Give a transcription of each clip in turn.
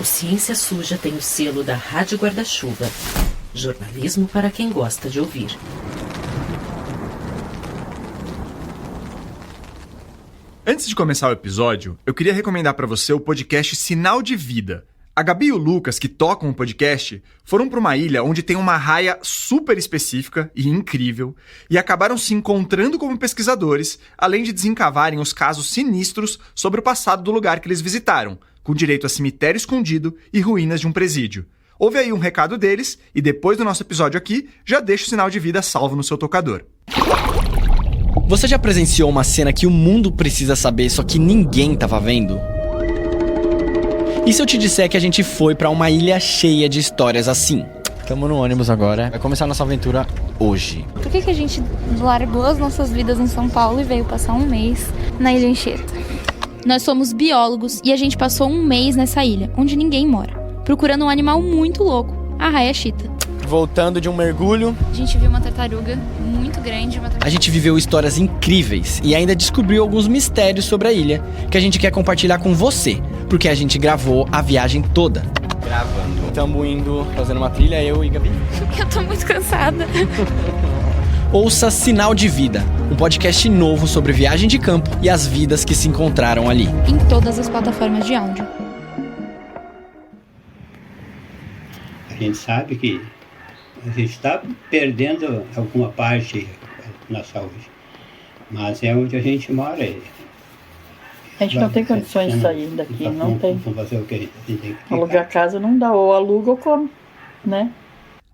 O Ciência Suja tem o selo da Rádio Guarda-Chuva. Jornalismo para quem gosta de ouvir. Antes de começar o episódio, eu queria recomendar para você o podcast Sinal de Vida. A Gabi e o Lucas, que tocam o podcast, foram para uma ilha onde tem uma raia super específica e incrível e acabaram se encontrando como pesquisadores, além de desencavarem os casos sinistros sobre o passado do lugar que eles visitaram, com direito a cemitério escondido e ruínas de um presídio. Ouve aí um recado deles e depois do nosso episódio aqui, já deixa o Sinal de Vida salvo no seu tocador. Você já presenciou uma cena que o mundo precisa saber, só que ninguém tava vendo? E se eu te disser que a gente foi pra uma ilha cheia de histórias assim? Tamo no ônibus agora, vai começar a nossa aventura hoje. Por que a gente largou as nossas vidas em São Paulo e veio passar um mês na Ilha Anchieta? Nós somos biólogos e a gente passou um mês nessa ilha, onde ninguém mora, procurando um animal muito louco, a raia chita. Voltando de um mergulho, A gente viu uma tartaruga muito grande. a gente viveu histórias incríveis e ainda descobriu alguns mistérios sobre a ilha que a gente quer compartilhar com você, porque a gente gravou a viagem toda. Gravando. Estamos indo, fazendo uma trilha, eu e Gabi. Eu tô muito cansada. Ouça Sinal de Vida, um podcast novo sobre viagem de campo e as vidas que se encontraram ali. Em todas as plataformas de áudio. A gente sabe que a gente está perdendo alguma parte na saúde, mas é onde a gente mora. A gente não tem condições de sair daqui, não tem. Vamos fazer o que a gente tem que ficar. Alugar casa não dá, ou aluga ou come, né?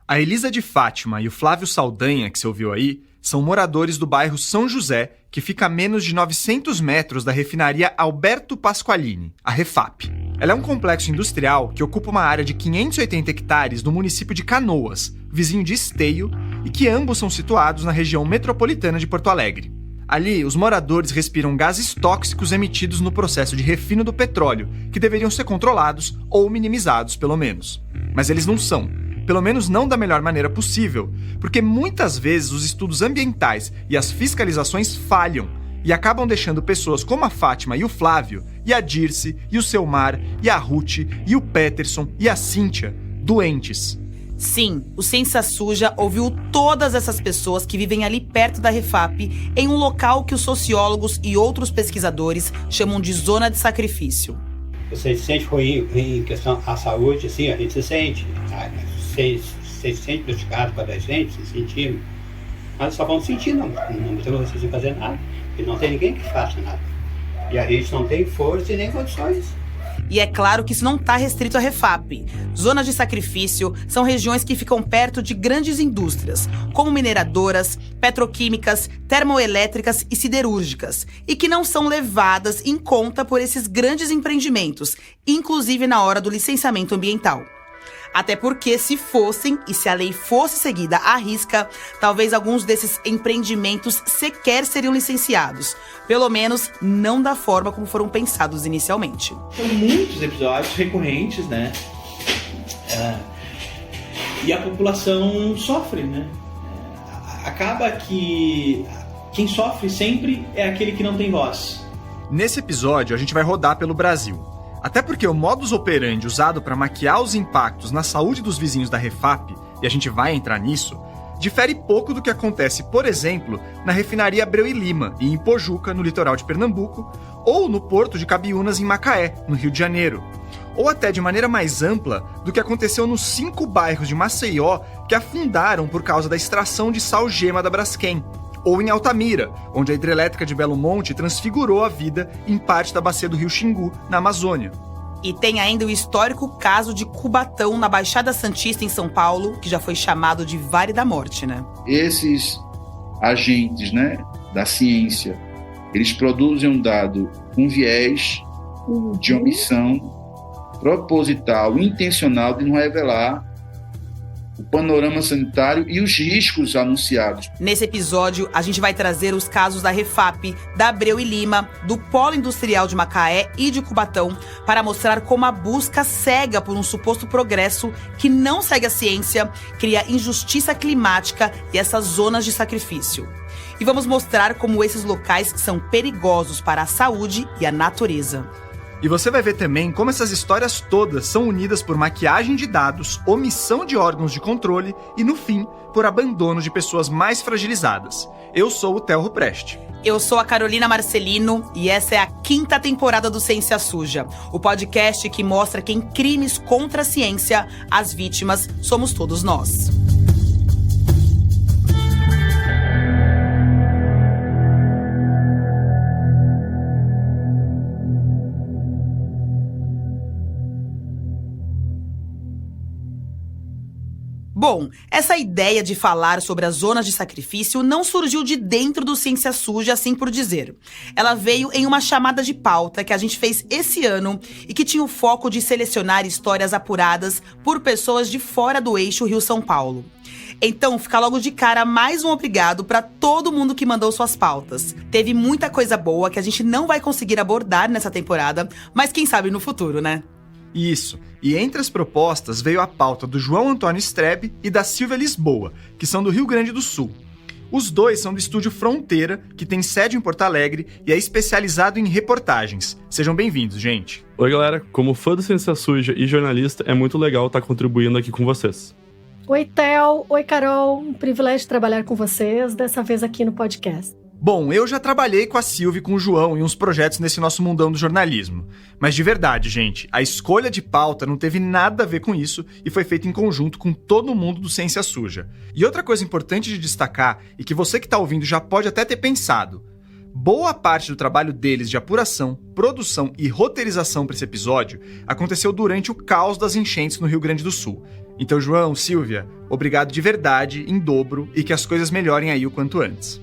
A Elisa de Fátima e o Flávio Saldanha, que você ouviu aí, são moradores do bairro São José, que fica a menos de 900 metros da refinaria Alberto Pasqualini, a Refap. Ela é um complexo industrial que ocupa uma área de 580 hectares no município de Canoas, vizinho de Esteio, e que ambos são situados na região metropolitana de Porto Alegre. Ali, os moradores respiram gases tóxicos emitidos no processo de refino do petróleo, que deveriam ser controlados ou minimizados, pelo menos. Mas eles não são. Pelo menos não da melhor maneira possível, porque muitas vezes os estudos ambientais e as fiscalizações falham e acabam deixando pessoas como a Fátima e o Flávio, e a Dirce, e o Selmar, e a Ruth, e o Peterson, e a Cíntia, doentes. Sim, o Ciência Suja ouviu todas essas pessoas que vivem ali perto da Refap, em um local que os sociólogos e outros pesquisadores chamam de zona de sacrifício. Você se sente ruim em questão à saúde, assim, a gente se sente. Você se sente prejudicado para a gente, se sentindo. Mas só vão sentir, não tem você sem fazer nada. E não tem ninguém que faça nada. E a gente não tem força e nem condições. E é claro que isso não está restrito à Refap. Zonas de sacrifício são regiões que ficam perto de grandes indústrias, como mineradoras, petroquímicas, termoelétricas e siderúrgicas, e que não são levadas em conta por esses grandes empreendimentos, inclusive na hora do licenciamento ambiental. Até porque, se fossem, e se a lei fosse seguida à risca, talvez alguns desses empreendimentos sequer seriam licenciados. Pelo menos, não da forma como foram pensados inicialmente. São muitos episódios recorrentes, né? E a população sofre, né? Acaba que quem sofre sempre é aquele que não tem voz. Nesse episódio, a gente vai rodar pelo Brasil. Até porque o modus operandi usado para maquiar os impactos na saúde dos vizinhos da Refap, e a gente vai entrar nisso, difere pouco do que acontece, por exemplo, na refinaria Abreu e Lima, e em Pojuca, no litoral de Pernambuco, ou no porto de Cabiúnas, em Macaé, no Rio de Janeiro. Ou até de maneira mais ampla do que aconteceu nos 5 bairros de Maceió que afundaram por causa da extração de sal-gema da Braskem. Ou em Altamira, onde a hidrelétrica de Belo Monte transfigurou a vida em parte da bacia do rio Xingu, na Amazônia. E tem ainda o histórico caso de Cubatão, na Baixada Santista, em São Paulo, que já foi chamado de Vale da Morte, né? Esses agentes, né, da ciência, eles produzem um dado com viés de omissão proposital, intencional de não revelar o panorama sanitário e os riscos anunciados. Nesse episódio, a gente vai trazer os casos da Refap, da Abreu e Lima, do Polo Industrial de Macaé e de Cubatão, para mostrar como a busca cega por um suposto progresso que não segue a ciência, cria injustiça climática e essas zonas de sacrifício. E vamos mostrar como esses locais são perigosos para a saúde e a natureza. E você vai ver também como essas histórias todas são unidas por maquiagem de dados, omissão de órgãos de controle e, no fim, por abandono de pessoas mais fragilizadas. Eu sou o Theo Rupreste. Eu sou a Carolina Marcelino e essa é a 5ª temporada do Ciência Suja, o podcast que mostra que em crimes contra a ciência, as vítimas somos todos nós. Bom, essa ideia de falar sobre as zonas de sacrifício não surgiu de dentro do Ciência Suja, assim por dizer. Ela veio em uma chamada de pauta que a gente fez esse ano e que tinha o foco de selecionar histórias apuradas por pessoas de fora do eixo Rio-São Paulo. Então, fica logo de cara mais um obrigado para todo mundo que mandou suas pautas. Teve muita coisa boa que a gente não vai conseguir abordar nessa temporada, mas quem sabe no futuro, né? Isso. E entre as propostas veio a pauta do João Antônio Strebe e da Silvia Lisboa, que são do Rio Grande do Sul. Os dois são do estúdio Fronteira, que tem sede em Porto Alegre e é especializado em reportagens. Sejam bem-vindos, gente. Oi, galera. Como fã do Ciência Suja e jornalista, é muito legal estar contribuindo aqui com vocês. Oi, Theo. Oi, Carol. Um privilégio trabalhar com vocês, dessa vez aqui no podcast. Bom, eu já trabalhei com a Silvia e com o João em uns projetos nesse nosso mundão do jornalismo. Mas de verdade, gente, a escolha de pauta não teve nada a ver com isso e foi feita em conjunto com todo mundo do Ciência Suja. E outra coisa importante de destacar, e que você que tá ouvindo já pode até ter pensado, boa parte do trabalho deles de apuração, produção e roteirização para esse episódio aconteceu durante o caos das enchentes no Rio Grande do Sul. Então, João, Silvia, obrigado de verdade, em dobro, e que as coisas melhorem aí o quanto antes.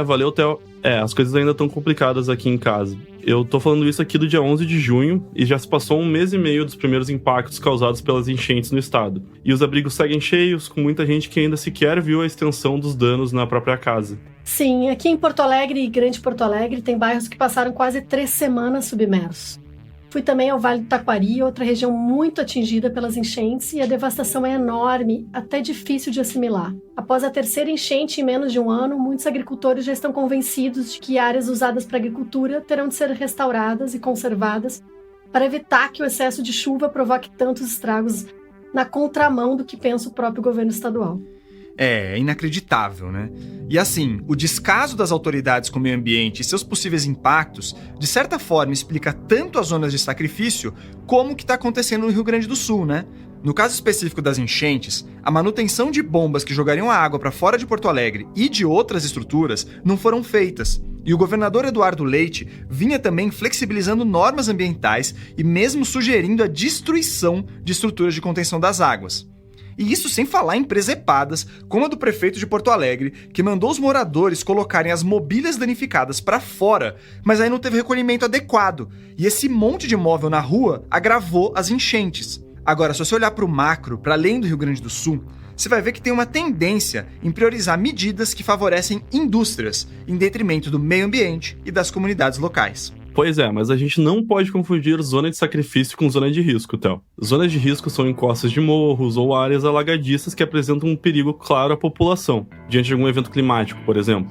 Valeu, Theo. As coisas ainda estão complicadas aqui em casa. Eu tô falando isso aqui do dia 11 de junho e já se passou 1 mês e meio dos primeiros impactos causados pelas enchentes no estado. E os abrigos seguem cheios, com muita gente que ainda sequer viu a extensão dos danos na própria casa. Sim, aqui em Porto Alegre e Grande Porto Alegre tem bairros que passaram quase 3 semanas submersos. Fui também ao Vale do Taquari, outra região muito atingida pelas enchentes, e a devastação é enorme, até difícil de assimilar. Após a 3ª enchente em menos de 1 ano, muitos agricultores já estão convencidos de que áreas usadas para agricultura terão de ser restauradas e conservadas para evitar que o excesso de chuva provoque tantos estragos, na contramão do que pensa o próprio governo estadual. É inacreditável, né? E assim, o descaso das autoridades com o meio ambiente e seus possíveis impactos, de certa forma, explica tanto as zonas de sacrifício como o que está acontecendo no Rio Grande do Sul, né? No caso específico das enchentes, a manutenção de bombas que jogariam a água para fora de Porto Alegre e de outras estruturas não foram feitas. E o governador Eduardo Leite vinha também flexibilizando normas ambientais e mesmo sugerindo a destruição de estruturas de contenção das águas. E isso sem falar em presepadas, como a do prefeito de Porto Alegre, que mandou os moradores colocarem as mobílias danificadas para fora, mas aí não teve recolhimento adequado. E esse monte de móvel na rua agravou as enchentes. Agora, se você olhar para o macro, para além do Rio Grande do Sul, você vai ver que tem uma tendência em priorizar medidas que favorecem indústrias, em detrimento do meio ambiente e das comunidades locais. Pois é, mas a gente não pode confundir zona de sacrifício com zona de risco, Theo. Zonas de risco são encostas de morros ou áreas alagadiças que apresentam um perigo claro à população, diante de algum evento climático, por exemplo.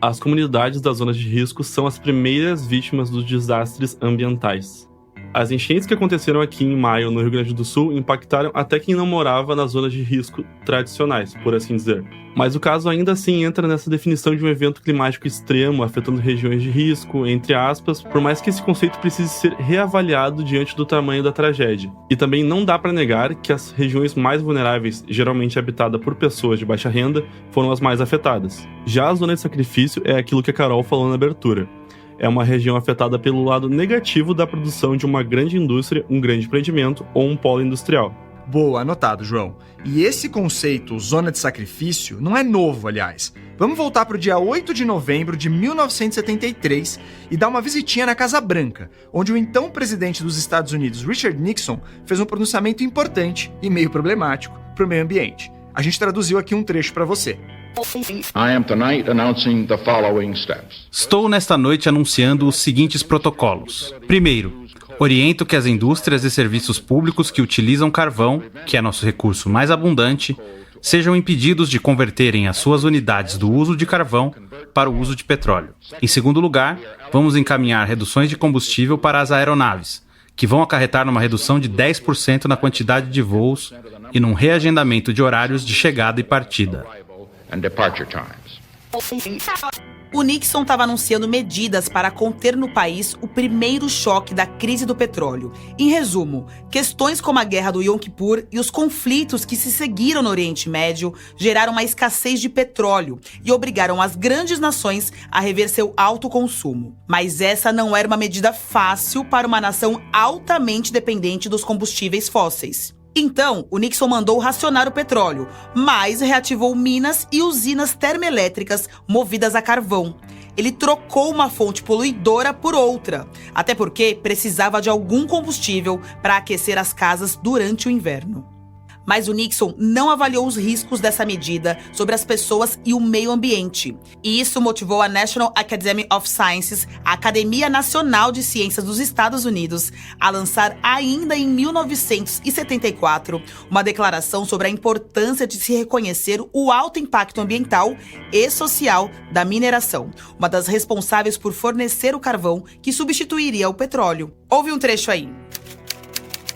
As comunidades das zonas de risco são as primeiras vítimas dos desastres ambientais. As enchentes que aconteceram aqui em maio no Rio Grande do Sul impactaram até quem não morava nas zonas de risco tradicionais, por assim dizer. Mas o caso ainda assim entra nessa definição de um evento climático extremo, afetando regiões de risco, entre aspas, por mais que esse conceito precise ser reavaliado diante do tamanho da tragédia. E também não dá para negar que as regiões mais vulneráveis, geralmente habitadas por pessoas de baixa renda, foram as mais afetadas. Já a zona de sacrifício é aquilo que a Carol falou na abertura. É uma região afetada pelo lado negativo da produção de uma grande indústria, um grande empreendimento ou um polo industrial. Boa, anotado, João. E esse conceito, zona de sacrifício, não é novo, aliás. Vamos voltar para o dia 8 de novembro de 1973 e dar uma visitinha na Casa Branca, onde o então presidente dos Estados Unidos, Richard Nixon, fez um pronunciamento importante e meio problemático para o meio ambiente. A gente traduziu aqui um trecho para você. Estou nesta noite anunciando os seguintes protocolos. Primeiro, oriento que as indústrias e serviços públicos que utilizam carvão, que é nosso recurso mais abundante, sejam impedidos de converterem as suas unidades do uso de carvão para o uso de petróleo. Em segundo lugar, vamos encaminhar reduções de combustível para as aeronaves, que vão acarretar numa redução de 10% na quantidade de voos e num reagendamento de horários de chegada e partida. O Nixon estava anunciando medidas para conter no país o primeiro choque da crise do petróleo. Em resumo, questões como a guerra do Yom Kippur e os conflitos que se seguiram no Oriente Médio geraram uma escassez de petróleo e obrigaram as grandes nações a rever seu alto consumo. Mas essa não era uma medida fácil para uma nação altamente dependente dos combustíveis fósseis. Então, o Nixon mandou racionar o petróleo, mas reativou minas e usinas termoelétricas movidas a carvão. Ele trocou uma fonte poluidora por outra, até porque precisava de algum combustível para aquecer as casas durante o inverno. Mas o Nixon não avaliou os riscos dessa medida sobre as pessoas e o meio ambiente. E isso motivou a National Academy of Sciences, a Academia Nacional de Ciências dos Estados Unidos, a lançar ainda em 1974 uma declaração sobre a importância de se reconhecer o alto impacto ambiental e social da mineração, uma das responsáveis por fornecer o carvão que substituiria o petróleo. Ouve um trecho aí.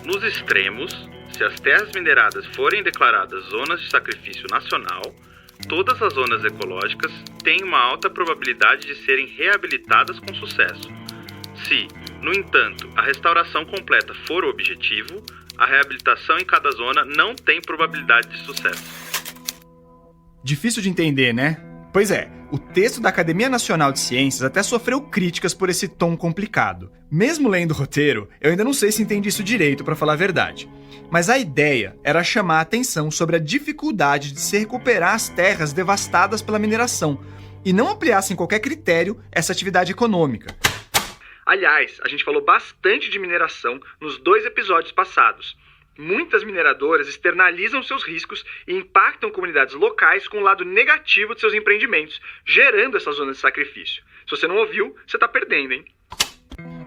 Nos extremos, se as terras mineradas forem declaradas zonas de sacrifício nacional, todas as zonas ecológicas têm uma alta probabilidade de serem reabilitadas com sucesso. Se, no entanto, a restauração completa for o objetivo, a reabilitação em cada zona não tem probabilidade de sucesso. Difícil de entender, né? Pois é, o texto da Academia Nacional de Ciências até sofreu críticas por esse tom complicado. Mesmo lendo o roteiro, eu ainda não sei se entendi isso direito, para falar a verdade. Mas a ideia era chamar a atenção sobre a dificuldade de se recuperar as terras devastadas pela mineração e não ampliar sem qualquer critério essa atividade econômica. Aliás, a gente falou bastante de mineração nos 2 episódios passados. Muitas mineradoras externalizam seus riscos e impactam comunidades locais com o lado negativo de seus empreendimentos, gerando essas zonas de sacrifício. Se você não ouviu, você tá perdendo, hein?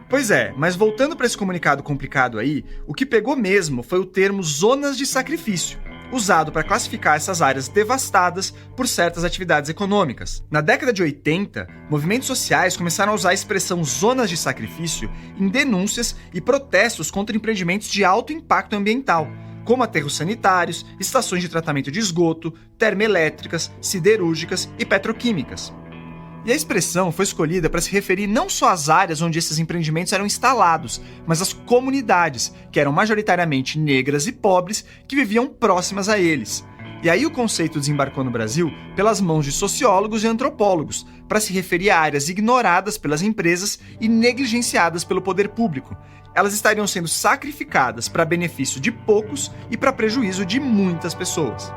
Pois é, mas voltando para esse comunicado complicado aí, o que pegou mesmo foi o termo zonas de sacrifício, usado para classificar essas áreas devastadas por certas atividades econômicas. Na década de 80, movimentos sociais começaram a usar a expressão zonas de sacrifício em denúncias e protestos contra empreendimentos de alto impacto ambiental, como aterros sanitários, estações de tratamento de esgoto, termoelétricas, siderúrgicas e petroquímicas. E a expressão foi escolhida para se referir não só às áreas onde esses empreendimentos eram instalados, mas às comunidades, que eram majoritariamente negras e pobres, que viviam próximas a eles. E aí o conceito desembarcou no Brasil pelas mãos de sociólogos e antropólogos, para se referir a áreas ignoradas pelas empresas e negligenciadas pelo poder público. Elas estariam sendo sacrificadas para benefício de poucos e para prejuízo de muitas pessoas.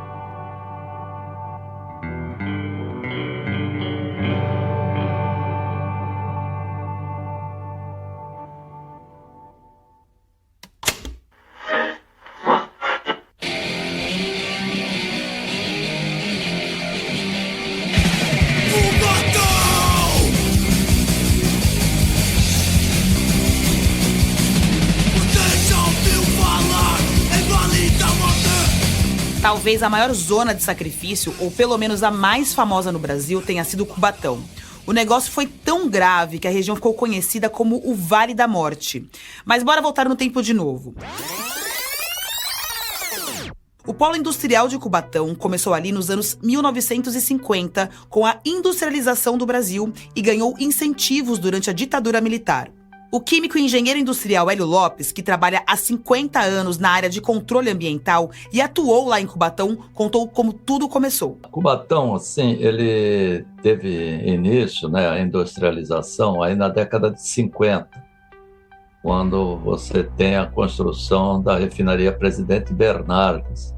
Talvez a maior zona de sacrifício, ou pelo menos a mais famosa no Brasil, tenha sido Cubatão. O negócio foi tão grave que a região ficou conhecida como o Vale da Morte. Mas bora voltar no tempo de novo. O polo industrial de Cubatão começou ali nos anos 1950 com a industrialização do Brasil e ganhou incentivos durante a ditadura militar. O químico e engenheiro industrial Hélio Lopes, que trabalha há 50 anos na área de controle ambiental e atuou lá em Cubatão, contou como tudo começou. Cubatão, assim, ele teve início, né, a industrialização aí na década de 50, quando você tem a construção da refinaria Presidente Bernardes,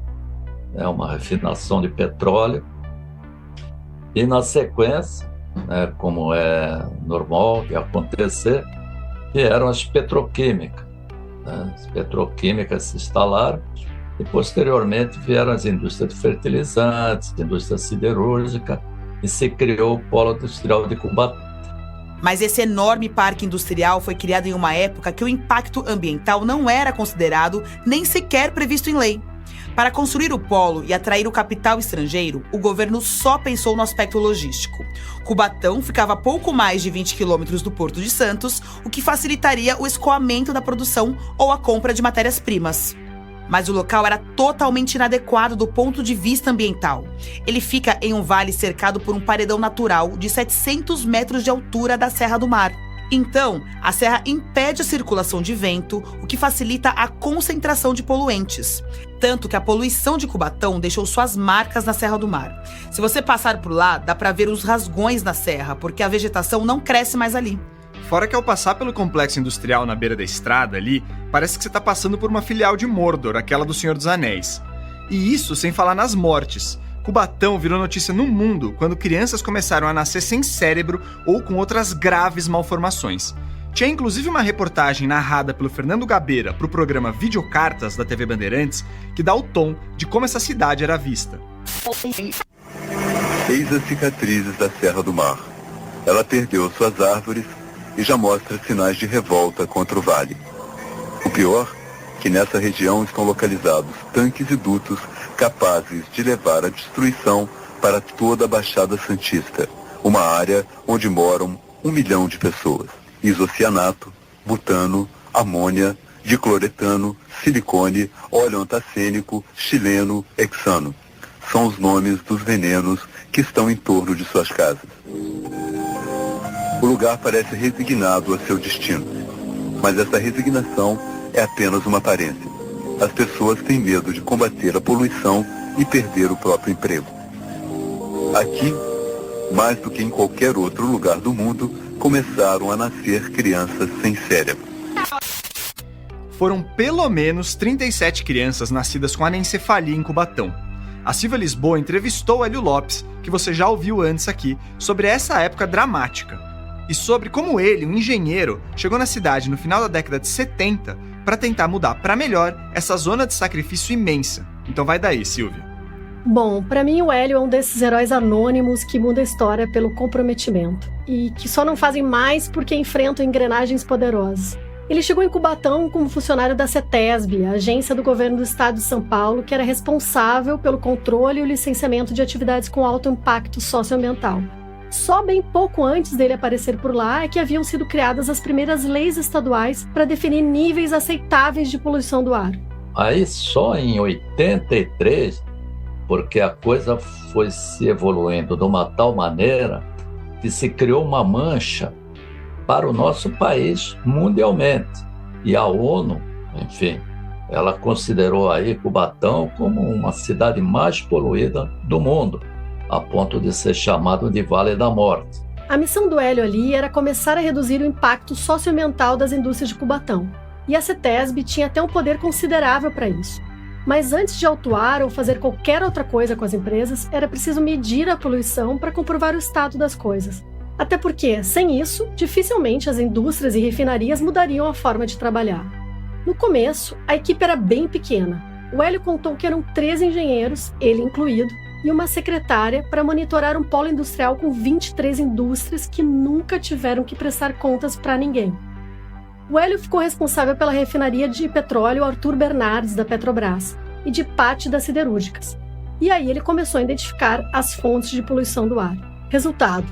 uma refinação de petróleo, e na sequência, né, como é normal de acontecer, que eram as petroquímicas. Né? As petroquímicas se instalaram e, posteriormente, vieram as indústrias de fertilizantes, indústria siderúrgica, e se criou o Polo Industrial de Cubatão. Mas esse enorme parque industrial foi criado em uma época que o impacto ambiental não era considerado nem sequer previsto em lei. Para construir o polo e atrair o capital estrangeiro, o governo só pensou no aspecto logístico. Cubatão ficava a pouco mais de 20 quilômetros do Porto de Santos, o que facilitaria o escoamento da produção ou a compra de matérias-primas. Mas o local era totalmente inadequado do ponto de vista ambiental. Ele fica em um vale cercado por um paredão natural de 700 metros de altura da Serra do Mar. Então, a serra impede a circulação de vento, o que facilita a concentração de poluentes. Tanto que a poluição de Cubatão deixou suas marcas na Serra do Mar. Se você passar por lá, dá pra ver os rasgões na serra, porque a vegetação não cresce mais ali. Fora que ao passar pelo complexo industrial na beira da estrada ali, parece que você tá passando por uma filial de Mordor, aquela do Senhor dos Anéis. E isso sem falar nas mortes. Cubatão virou notícia no mundo quando crianças começaram a nascer sem cérebro ou com outras graves malformações. Tinha inclusive uma reportagem narrada pelo Fernando Gabeira para o programa Videocartas da TV Bandeirantes que dá o tom de como essa cidade era vista. Eis as cicatrizes da Serra do Mar. Ela perdeu suas árvores e já mostra sinais de revolta contra o vale. O pior, que nessa região estão localizados tanques e dutos capazes de levar a destruição para toda a Baixada Santista, uma área onde moram 1 milhão de pessoas. Isocianato, butano, amônia, dicloretano, silicone, óleo antacênico, xileno, hexano. São os nomes dos venenos que estão em torno de suas casas. O lugar parece resignado a seu destino, mas essa resignação é apenas uma aparência. As pessoas têm medo de combater a poluição e perder o próprio emprego. Aqui, mais do que em qualquer outro lugar do mundo, começaram a nascer crianças sem cérebro. Foram pelo menos 37 crianças nascidas com anencefalia em Cubatão. A Silvia Lisboa entrevistou Hélio Lopes, que você já ouviu antes aqui, sobre essa época dramática. E sobre como ele, um engenheiro, chegou na cidade no final da década de 70 para tentar mudar para melhor essa zona de sacrifício imensa. Então vai daí, Silvia. Bom, para mim o Hélio é um desses heróis anônimos que muda a história pelo comprometimento e que só não fazem mais porque enfrentam engrenagens poderosas. Ele chegou em Cubatão como funcionário da CETESB, a agência do governo do estado de São Paulo, que era responsável pelo controle e o licenciamento de atividades com alto impacto socioambiental. Só bem pouco antes dele aparecer por lá é que haviam sido criadas as primeiras leis estaduais para definir níveis aceitáveis de poluição do ar. Aí só em 83, porque a coisa foi se evoluindo de uma tal maneira que se criou uma mancha para o nosso país mundialmente. E a ONU, enfim, ela considerou aí Cubatão como uma cidade mais poluída do mundo, a ponto de ser chamado de Vale da Morte. A missão do Hélio ali era começar a reduzir o impacto socioambiental das indústrias de Cubatão. E a CETESB tinha até um poder considerável para isso. Mas antes de autuar ou fazer qualquer outra coisa com as empresas, era preciso medir a poluição para comprovar o estado das coisas. Até porque, sem isso, dificilmente as indústrias e refinarias mudariam a forma de trabalhar. No começo, a equipe era bem pequena. O Hélio contou que eram 3 engenheiros, ele incluído, e uma secretária para monitorar um polo industrial com 23 indústrias que nunca tiveram que prestar contas para ninguém. O Hélio ficou responsável pela refinaria de petróleo Arthur Bernardes, da Petrobras, e de Patti, das siderúrgicas. E aí ele começou a identificar as fontes de poluição do ar. Resultado: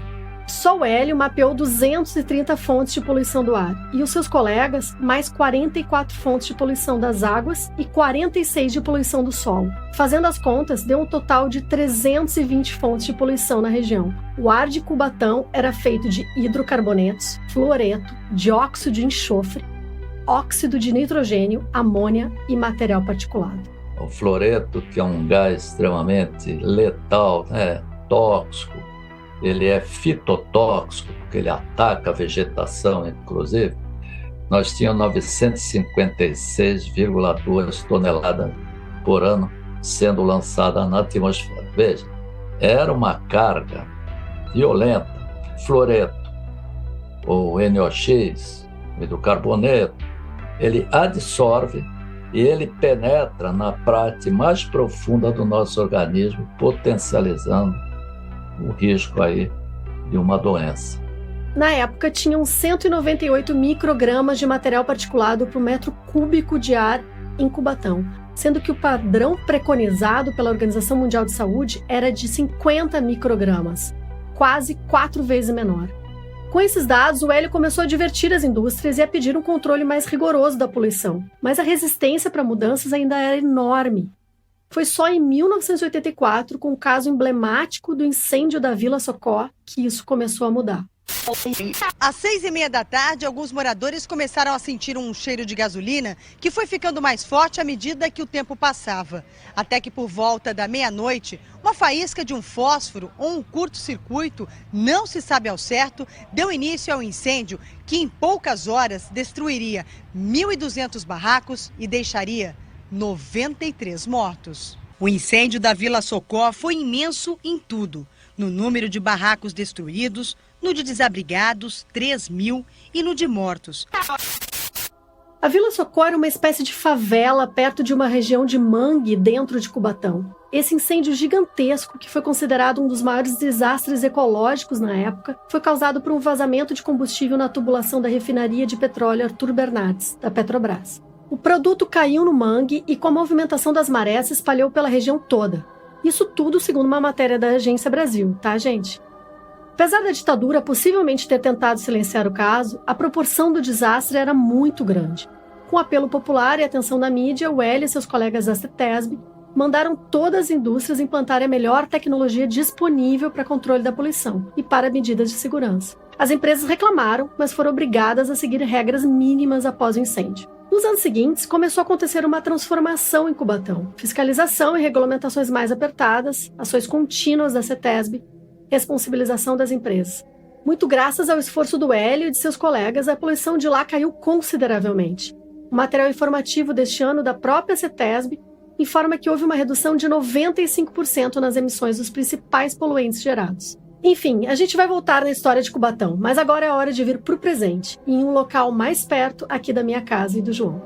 só o Hélio mapeou 230 fontes de poluição do ar, e os seus colegas, mais 44 fontes de poluição das águas e 46 de poluição do solo. Fazendo as contas, deu um total de 320 fontes de poluição na região. O ar de Cubatão era feito de hidrocarbonetos, fluoreto, dióxido de enxofre, óxido de nitrogênio, amônia e material particulado. O fluoreto, que é um gás extremamente letal, tóxico, ele é fitotóxico, porque ele ataca a vegetação, inclusive. Nós tínhamos 956,2 toneladas por ano sendo lançada na atmosfera. Veja, era uma carga violenta. Fluoreto, ou NOx, hidrocarboneto, ele absorve e ele penetra na parte mais profunda do nosso organismo, potencializando o risco aí de uma doença. Na época, tinham 198 microgramas de material particulado por metro cúbico de ar em Cubatão. sendo que o padrão preconizado pela Organização Mundial de Saúde era de 50 microgramas, quase 4 vezes menor. Com esses dados, o hélio começou a advertir as indústrias e a pedir um controle mais rigoroso da poluição, mas a resistência para mudanças ainda era enorme. Foi só em 1984, com o caso emblemático do incêndio da Vila Socó, que isso começou a mudar. Às 6h30 da tarde, alguns moradores começaram a sentir um cheiro de gasolina que foi ficando mais forte à medida que o tempo passava. Até que por volta da meia-noite, uma faísca de um fósforo ou um curto-circuito, não se sabe ao certo, deu início ao incêndio que em poucas horas destruiria 1.200 barracos e deixaria 93 mortos. O incêndio da Vila Socó foi imenso em tudo. No número de barracos destruídos, no de desabrigados, 3.000, e no de mortos. A Vila Socó era uma espécie de favela perto de uma região de mangue dentro de Cubatão. Esse incêndio gigantesco, que foi considerado um dos maiores desastres ecológicos na época, foi causado por um vazamento de combustível na tubulação da refinaria de petróleo Arthur Bernardes, da Petrobras. O produto caiu no mangue e, com a movimentação das marés, se espalhou pela região toda. Isso tudo segundo uma matéria da Agência Brasil, tá, gente? Apesar da ditadura possivelmente ter tentado silenciar o caso, a proporção do desastre era muito grande. Com apelo popular e atenção da mídia, o Hélio e seus colegas da CETESB mandaram todas as indústrias implantarem a melhor tecnologia disponível para controle da poluição e para medidas de segurança. As empresas reclamaram, mas foram obrigadas a seguir regras mínimas após o incêndio. Nos anos seguintes, começou a acontecer uma transformação em Cubatão. Fiscalização e regulamentações mais apertadas, ações contínuas da CETESB, responsabilização das empresas. Muito graças ao esforço do Hélio e de seus colegas, a poluição de lá caiu consideravelmente. O material informativo deste ano da própria CETESB informa que houve uma redução de 95% nas emissões dos principais poluentes gerados. Enfim, a gente vai voltar na história de Cubatão, mas agora é hora de vir para o presente, em um local mais perto aqui da minha casa e do João.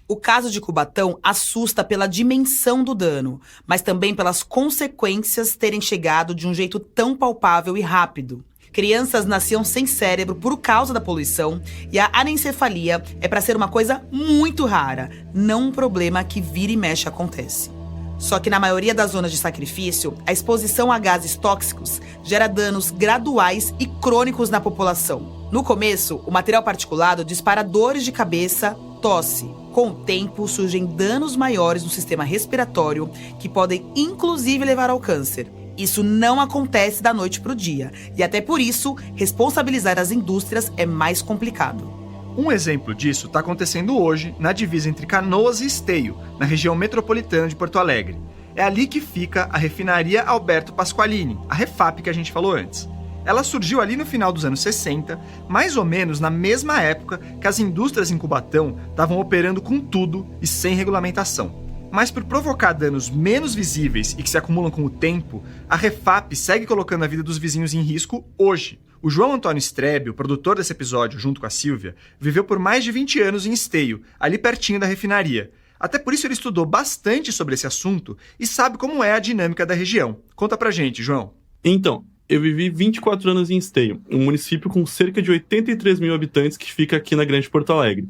O caso de Cubatão assusta pela dimensão do dano, mas também pelas consequências terem chegado de um jeito tão palpável e rápido. Crianças nasciam sem cérebro por causa da poluição e a anencefalia é para ser uma coisa muito rara, não um problema que vira e mexe acontece. Só que na maioria das zonas de sacrifício, a exposição a gases tóxicos gera danos graduais e crônicos na população. No começo, o material particulado dispara dores de cabeça, tosse. Com o tempo, surgem danos maiores no sistema respiratório que podem inclusive levar ao câncer. Isso não acontece da noite para o dia, e até por isso, responsabilizar as indústrias é mais complicado. Um exemplo disso está acontecendo hoje na divisa entre Canoas e Esteio, na região metropolitana de Porto Alegre. É ali que fica a refinaria Alberto Pasqualini, a Refap que a gente falou antes. Ela surgiu ali no final dos anos 60, mais ou menos na mesma época que as indústrias em Cubatão estavam operando com tudo e sem regulamentação. Mas por provocar danos menos visíveis e que se acumulam com o tempo, a Refap segue colocando a vida dos vizinhos em risco hoje. O João Antônio Strebe, o produtor desse episódio, junto com a Silvia, viveu por mais de 20 anos em Esteio, ali pertinho da refinaria. Até por isso ele estudou bastante sobre esse assunto e sabe como é a dinâmica da região. Conta pra gente, João. Então, eu vivi 24 anos em Esteio, um município com cerca de 83 mil habitantes que fica aqui na Grande Porto Alegre.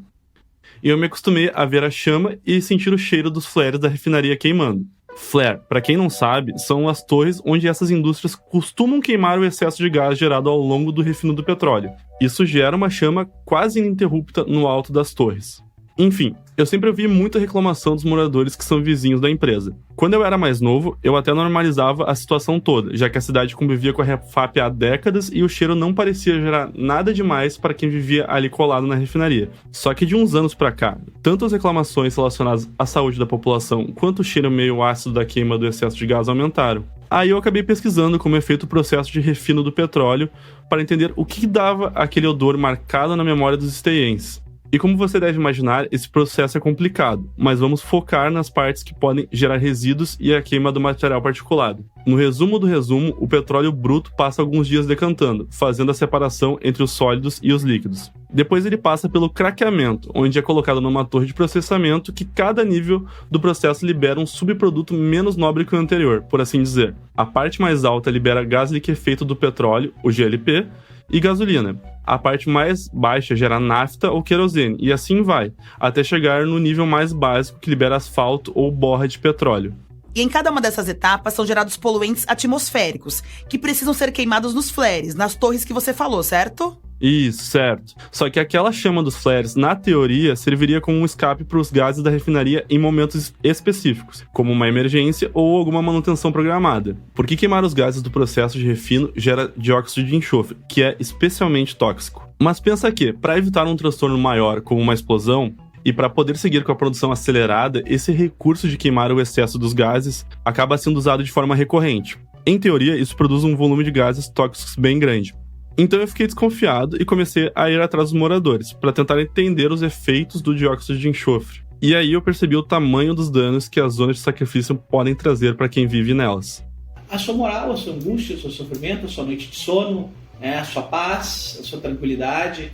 E eu me acostumei a ver a chama e sentir o cheiro dos flares da refinaria queimando. Flare, para quem não sabe, são as torres onde essas indústrias costumam queimar o excesso de gás gerado ao longo do refino do petróleo. Isso gera uma chama quase ininterrupta no alto das torres. Enfim, eu sempre ouvi muita reclamação dos moradores que são vizinhos da empresa. Quando eu era mais novo, eu até normalizava a situação toda, já que a cidade convivia com a Refap há décadas e o cheiro não parecia gerar nada demais para quem vivia ali colado na refinaria. Só que de uns anos pra cá, tanto as reclamações relacionadas à saúde da população, quanto o cheiro meio ácido da queima do excesso de gás aumentaram. Aí eu acabei pesquisando como é feito o processo de refino do petróleo para entender o que dava aquele odor marcado na memória dos esteienses. E como você deve imaginar, esse processo é complicado, mas vamos focar nas partes que podem gerar resíduos e a queima do material particulado. No resumo do resumo, o petróleo bruto passa alguns dias decantando, fazendo a separação entre os sólidos e os líquidos. Depois ele passa pelo craqueamento, onde é colocado numa torre de processamento que cada nível do processo libera um subproduto menos nobre que o anterior, por assim dizer. A parte mais alta libera gás liquefeito do petróleo, o GLP, e gasolina. A parte mais baixa gera nafta ou querosene, e assim vai, até chegar no nível mais básico que libera asfalto ou borra de petróleo. E em cada uma dessas etapas são gerados poluentes atmosféricos, que precisam ser queimados nos flares, nas torres que você falou, certo? Isso, certo. Só que aquela chama dos flares, na teoria, serviria como um escape para os gases da refinaria em momentos específicos, como uma emergência ou alguma manutenção programada. Porque queimar os gases do processo de refino gera dióxido de enxofre, que é especialmente tóxico. Mas pensa que, para evitar um transtorno maior, como uma explosão, e para poder seguir com a produção acelerada, esse recurso de queimar o excesso dos gases acaba sendo usado de forma recorrente. Em teoria, isso produz um volume de gases tóxicos bem grande. Então eu fiquei desconfiado e comecei a ir atrás dos moradores, para tentar entender os efeitos do dióxido de enxofre. E aí eu percebi o tamanho dos danos que as zonas de sacrifício podem trazer para quem vive nelas. A sua moral, a sua angústia, o seu sofrimento, a sua noite de sono, a sua paz, a sua tranquilidade,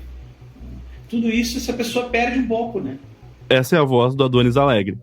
tudo isso essa pessoa perde um pouco, né? Essa é a voz do Adonis Alegre.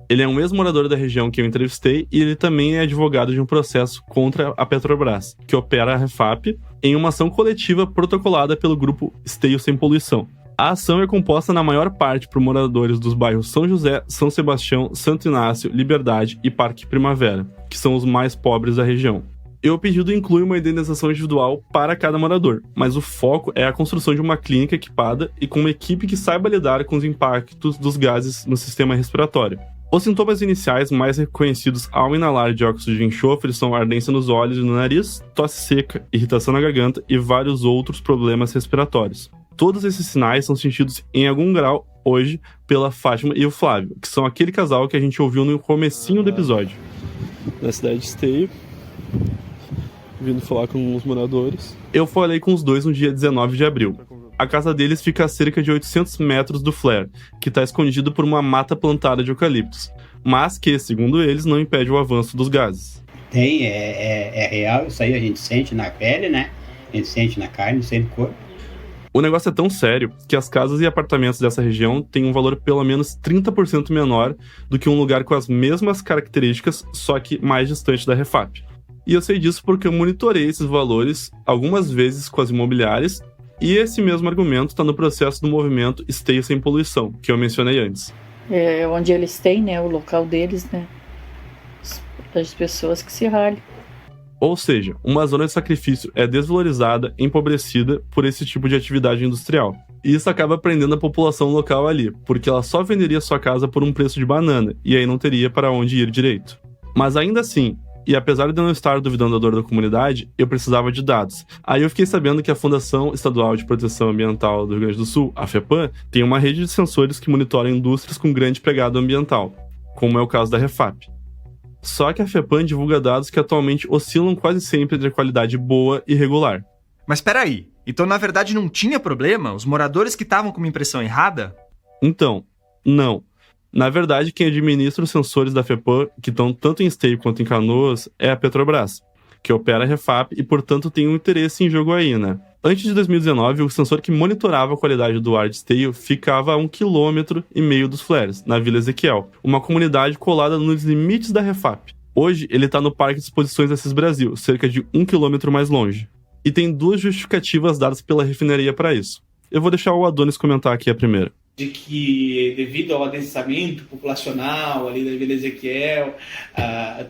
Ele é um ex-morador da região que eu entrevistei e ele também é advogado de um processo contra a Petrobras, que opera a Refap, em uma ação coletiva protocolada pelo grupo Esteio Sem Poluição. A ação é composta na maior parte por moradores dos bairros São José, São Sebastião, Santo Inácio, Liberdade e Parque Primavera, que são os mais pobres da região. O pedido inclui uma indenização individual para cada morador, mas o foco é a construção de uma clínica equipada e com uma equipe que saiba lidar com os impactos dos gases no sistema respiratório. Os sintomas iniciais mais reconhecidos ao inalar dióxido de enxofre são ardência nos olhos e no nariz, tosse seca, irritação na garganta e vários outros problemas respiratórios. Todos esses sinais são sentidos em algum grau hoje pela Fátima e o Flávio, que são aquele casal que a gente ouviu no comecinho do episódio. Na cidade de Esteio, vindo falar com os moradores. Eu falei com os dois no dia 19 de abril. A casa deles fica a cerca de 800 metros do flare, que está escondido por uma mata plantada de eucaliptos, mas que, segundo eles, não impede o avanço dos gases. É real, isso aí a gente sente na pele, né? A gente sente na carne, sente no corpo. O negócio é tão sério que as casas e apartamentos dessa região têm um valor pelo menos 30% menor do que um lugar com as mesmas características, só que mais distante da Refap. E eu sei disso porque eu monitorei esses valores algumas vezes com as imobiliárias, e esse mesmo argumento está no processo do movimento Esteio Sem Poluição, que eu mencionei antes. É onde eles têm, né, o local deles, né, as pessoas que se ralham. Ou seja, uma zona de sacrifício é desvalorizada, empobrecida por esse tipo de atividade industrial. E isso acaba prendendo a população local ali, porque ela só venderia sua casa por um preço de banana, e aí não teria para onde ir direito. Mas ainda assim, e apesar de eu não estar duvidando da dor da comunidade, eu precisava de dados. Aí eu fiquei sabendo que a Fundação Estadual de Proteção Ambiental do Rio Grande do Sul, a FEPAM, tem uma rede de sensores que monitoram indústrias com grande pegada ambiental, como é o caso da Refap. Só que a FEPAM divulga dados que atualmente oscilam quase sempre entre a qualidade boa e regular. Mas peraí, então na verdade não tinha problema? Os moradores que estavam com uma impressão errada? Então, não. Na verdade, quem administra os sensores da FEPAM, que estão tanto em Esteio quanto em Canoas, é a Petrobras, que opera a Refap e, portanto, tem um interesse em jogo aí, né? Antes de 2019, o sensor que monitorava a qualidade do ar de Esteio ficava a 1,5 km dos flares, na Vila Ezequiel, uma comunidade colada nos limites da Refap. Hoje, ele está no Parque de Exposições Assis Brasil, cerca de 1 km mais longe. E tem duas justificativas dadas pela refinaria para isso. Eu vou deixar o Adonis comentar aqui a primeira. De que, devido ao adensamento populacional ali da Vila Ezequiel,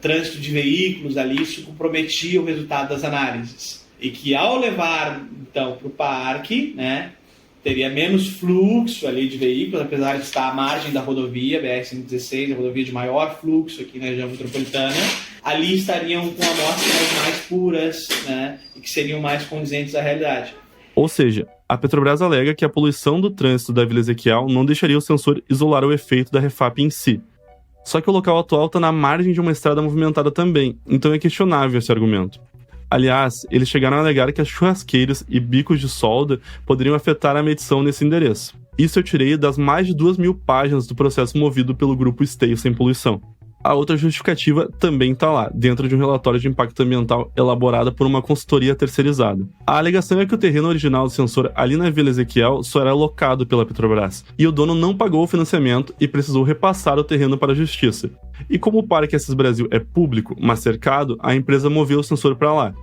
trânsito de veículos ali, isso comprometia o resultado das análises. E que ao levar, então, para o parque, né, teria menos fluxo ali de veículos, apesar de estar à margem da rodovia, BR-116, a rodovia de maior fluxo aqui na região metropolitana, ali estariam com amostras mais puras, né, e que seriam mais condizentes à realidade. Ou seja, a Petrobras alega que a poluição do trânsito da Vila Ezequiel não deixaria o sensor isolar o efeito da Refap em si. Só que o local atual está na margem de uma estrada movimentada também, então é questionável esse argumento. Aliás, eles chegaram a alegar que as churrasqueiras e bicos de solda poderiam afetar a medição nesse endereço. Isso eu tirei das mais de 2.000 páginas do processo movido pelo grupo Esteio Sem Poluição. A outra justificativa também está lá, dentro de um relatório de impacto ambiental elaborado por uma consultoria terceirizada. A alegação é que o terreno original do sensor ali na Vila Ezequiel só era alocado pela Petrobras, e o dono não pagou o financiamento e precisou repassar o terreno para a justiça. E como o Parque Assis Brasil é público, mas cercado, a empresa moveu o sensor para lá.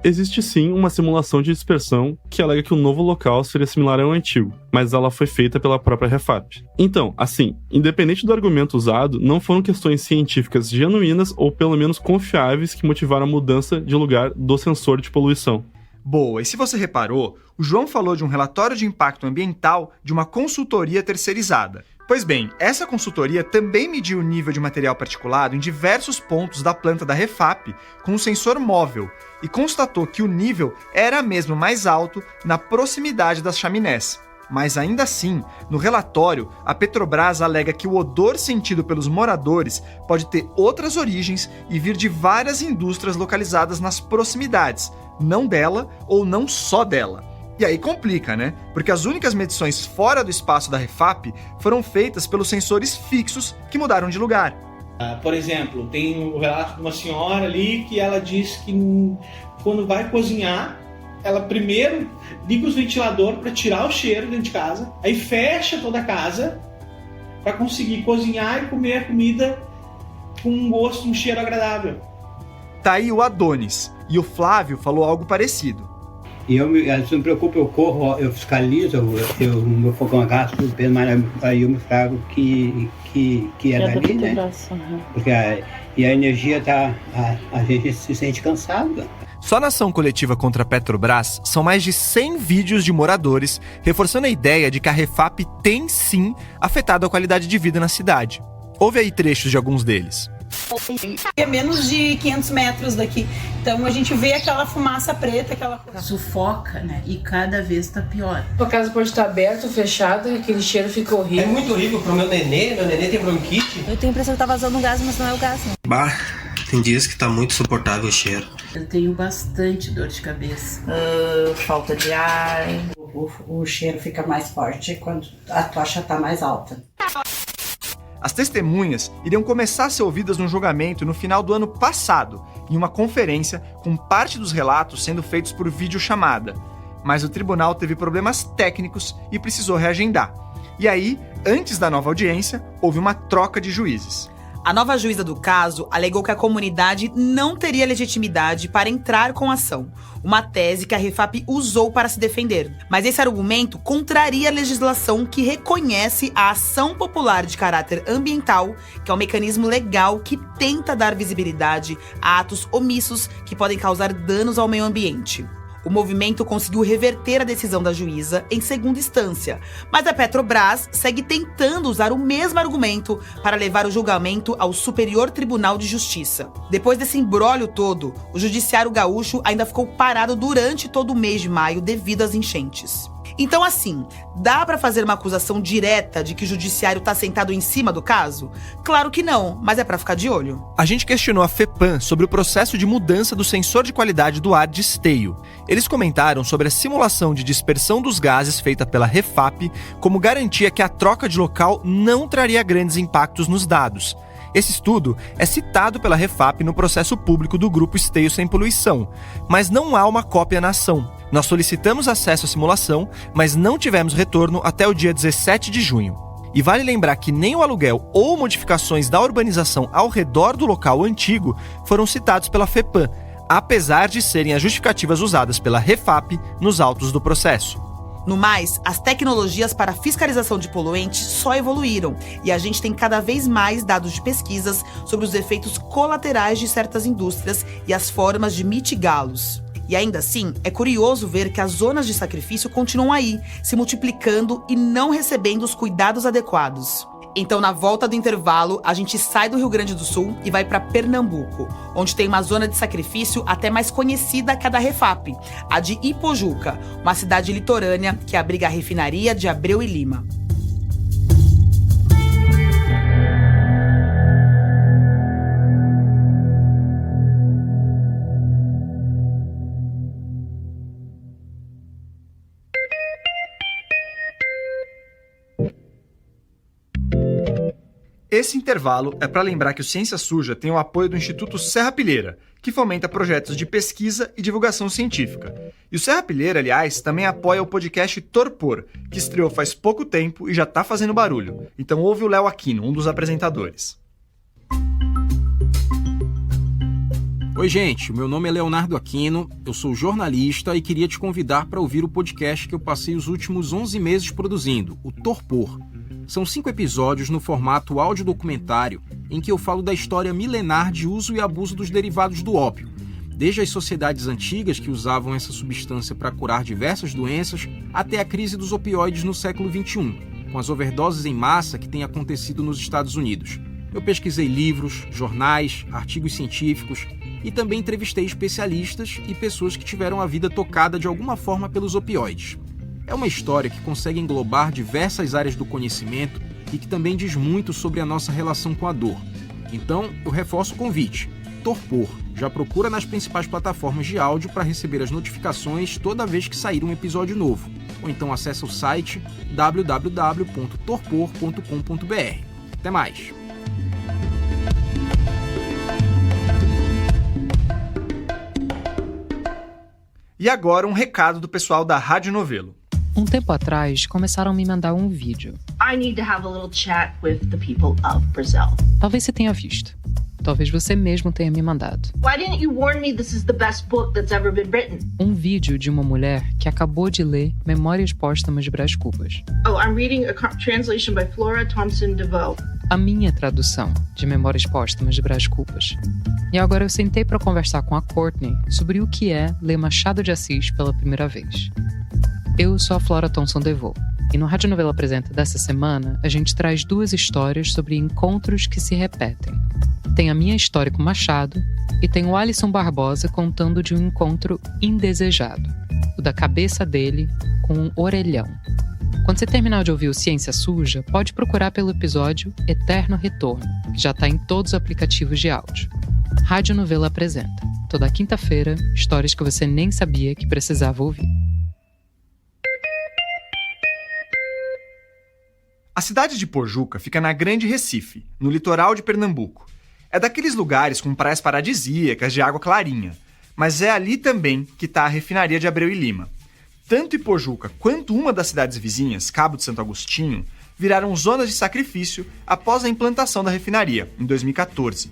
Existe sim uma simulação de dispersão que alega que o novo local seria similar ao antigo, mas ela foi feita pela própria Refap. Então, assim, independente do argumento usado, não foram questões científicas genuínas ou pelo menos confiáveis que motivaram a mudança de lugar do sensor de poluição. Boa, e se você reparou, o João falou de um relatório de impacto ambiental de uma consultoria terceirizada. Pois bem, essa consultoria também mediu o nível de material particulado em diversos pontos da planta da Refap com um sensor móvel e constatou que o nível era mesmo mais alto na proximidade das chaminés. Mas ainda assim, no relatório, a Petrobras alega que o odor sentido pelos moradores pode ter outras origens e vir de várias indústrias localizadas nas proximidades, não dela ou não só dela. E aí complica, né? Porque as únicas medições fora do espaço da Refap foram feitas pelos sensores fixos que mudaram de lugar. Por exemplo, tem o relato de uma senhora ali que ela diz que quando vai cozinhar, ela primeiro liga os ventiladores para tirar o cheiro dentro de casa, aí fecha toda a casa para conseguir cozinhar e comer a comida com um gosto, um cheiro agradável. Tá aí o Adonis, e o Flávio falou algo parecido. E eu não me preocupo, eu corro, eu fiscalizo, o meu fogão a gás, tudo bem, mas aí eu me trago que é dali, né? Porque e a energia a gente se sente cansado. Só na ação coletiva contra a Petrobras, são mais de 100 vídeos de moradores reforçando a ideia de que a Refap tem sim afetado a qualidade de vida na cidade. Ouve aí trechos de alguns deles. É menos de 500 metros daqui, então a gente vê aquela fumaça preta, aquela coisa. Sufoca, né? E cada vez tá pior. A casa pode estar aberta ou fechada e aquele cheiro fica horrível. É muito horrível pro meu nenê tem bronquite. Eu tenho a impressão que tá vazando um gás, mas não é o gás, né? Bah, tem dias que tá muito suportável o cheiro. Eu tenho bastante dor de cabeça. Falta de ar. O cheiro fica mais forte quando a tocha tá mais alta. As testemunhas iriam começar a ser ouvidas no julgamento no final do ano passado, em uma conferência com parte dos relatos sendo feitos por videochamada. Mas o tribunal teve problemas técnicos e precisou reagendar. E aí, antes da nova audiência, houve uma troca de juízes. A nova juíza do caso alegou que a comunidade não teria legitimidade para entrar com a ação, uma tese que a Refap usou para se defender. Mas esse argumento contraria a legislação que reconhece a ação popular de caráter ambiental, que é um mecanismo legal que tenta dar visibilidade a atos omissos que podem causar danos ao meio ambiente. O movimento conseguiu reverter a decisão da juíza em segunda instância, mas a Petrobras segue tentando usar o mesmo argumento para levar o julgamento ao Superior Tribunal de Justiça. Depois desse imbróglio todo, o Judiciário Gaúcho ainda ficou parado durante todo o mês de maio devido às enchentes. Então, assim, dá pra fazer uma acusação direta de que o judiciário tá sentado em cima do caso? Claro que não, mas é pra ficar de olho. A gente questionou a FEPAM sobre o processo de mudança do sensor de qualidade do ar de Esteio. Eles comentaram sobre a simulação de dispersão dos gases feita pela Refap como garantia que a troca de local não traria grandes impactos nos dados. Esse estudo é citado pela Refap no processo público do Grupo Esteio Sem Poluição, mas não há uma cópia na ação. Nós solicitamos acesso à simulação, mas não tivemos retorno até o dia 17 de junho. E vale lembrar que nem o aluguel ou modificações da urbanização ao redor do local antigo foram citados pela FEPAM, apesar de serem as justificativas usadas pela Refap nos autos do processo. No mais, as tecnologias para fiscalização de poluentes só evoluíram e a gente tem cada vez mais dados de pesquisas sobre os efeitos colaterais de certas indústrias e as formas de mitigá-los. E ainda assim, é curioso ver que as zonas de sacrifício continuam aí, se multiplicando e não recebendo os cuidados adequados. Então, na volta do intervalo, a gente sai do Rio Grande do Sul e vai para Pernambuco, onde tem uma zona de sacrifício até mais conhecida que a da Refap, a de Ipojuca, uma cidade litorânea que abriga a refinaria de Abreu e Lima. Esse intervalo é para lembrar que o Ciência Suja tem o apoio do Instituto Serra Pilheira, que fomenta projetos de pesquisa e divulgação científica. E o Serra Pilheira, aliás, também apoia o podcast Torpor, que estreou faz pouco tempo e já tá fazendo barulho. Então ouve o Léo Aquino, um dos apresentadores. Oi, gente, meu nome é Leonardo Aquino, eu sou jornalista e queria te convidar para ouvir o podcast que eu passei os últimos 11 meses produzindo, o Torpor. São 5 episódios no formato audiodocumentário em que eu falo da história milenar de uso e abuso dos derivados do ópio, desde as sociedades antigas que usavam essa substância para curar diversas doenças até a crise dos opioides no século XXI, com as overdoses em massa que têm acontecido nos Estados Unidos. Eu pesquisei livros, jornais, artigos científicos e também entrevistei especialistas e pessoas que tiveram a vida tocada de alguma forma pelos opioides. É uma história que consegue englobar diversas áreas do conhecimento e que também diz muito sobre a nossa relação com a dor. Então, eu reforço o convite. Torpor. Já procura nas principais plataformas de áudio para receber as notificações toda vez que sair um episódio novo. Ou então acessa o site www.torpor.com.br. Até mais! E agora um recado do pessoal da Rádio Novelo. Um tempo atrás, começaram a me mandar um vídeo. I need to have a little chat with the people of Brazil. Talvez você tenha visto. Talvez você mesmo tenha me mandado. Why didn't you warn me this is the best book that's ever been written? Um vídeo de uma mulher que acabou de ler Memórias Póstumas de Brás Cubas. Oh, I'm reading a translation by Flora Thompson DeVoe. A minha tradução de Memórias Póstumas de Brás Cubas. E agora eu sentei para conversar com a Courtney sobre o que é ler Machado de Assis pela primeira vez. Eu sou a Flora Thompson DeVoe. E no Rádio Novelo Apresenta dessa semana, a gente traz 2 histórias sobre encontros que se repetem. Tem a minha história com Machado e tem o Alisson Barbosa contando de um encontro indesejado, o da cabeça dele com um orelhão. Quando você terminar de ouvir o Ciência Suja, pode procurar pelo episódio Eterno Retorno, que já está em todos os aplicativos de áudio. Rádio Novelo Apresenta. Toda quinta-feira, histórias que você nem sabia que precisava ouvir. A cidade de Pojuca fica na Grande Recife, no litoral de Pernambuco. É daqueles lugares com praias paradisíacas de água clarinha, mas é ali também que está a refinaria de Abreu e Lima. Tanto Ipojuca quanto uma das cidades vizinhas, Cabo de Santo Agostinho, viraram zonas de sacrifício após a implantação da refinaria, em 2014.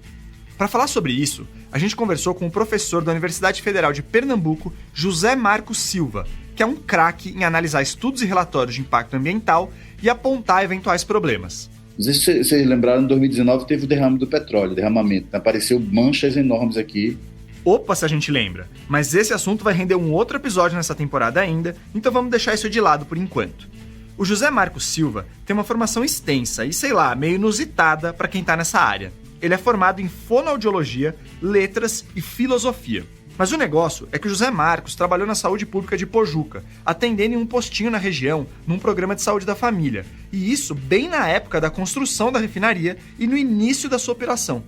Para falar sobre isso, a gente conversou com o professor da Universidade Federal de Pernambuco, José Marcos Silva, que é um craque em analisar estudos e relatórios de impacto ambiental e apontar eventuais problemas. Não sei se vocês lembraram, em 2019 teve o derrame do petróleo, derramamento. Apareceu manchas enormes aqui. Opa, se a gente lembra. Mas esse assunto vai render um outro episódio nessa temporada ainda, então vamos deixar isso de lado por enquanto. O José Marcos Silva tem uma formação extensa e, sei lá, meio inusitada para quem tá nessa área. Ele é formado em fonoaudiologia, letras e filosofia. Mas o negócio é que o José Marcos trabalhou na saúde pública de Pojuca, atendendo em um postinho na região, num programa de saúde da família. E isso bem na época da construção da refinaria e no início da sua operação.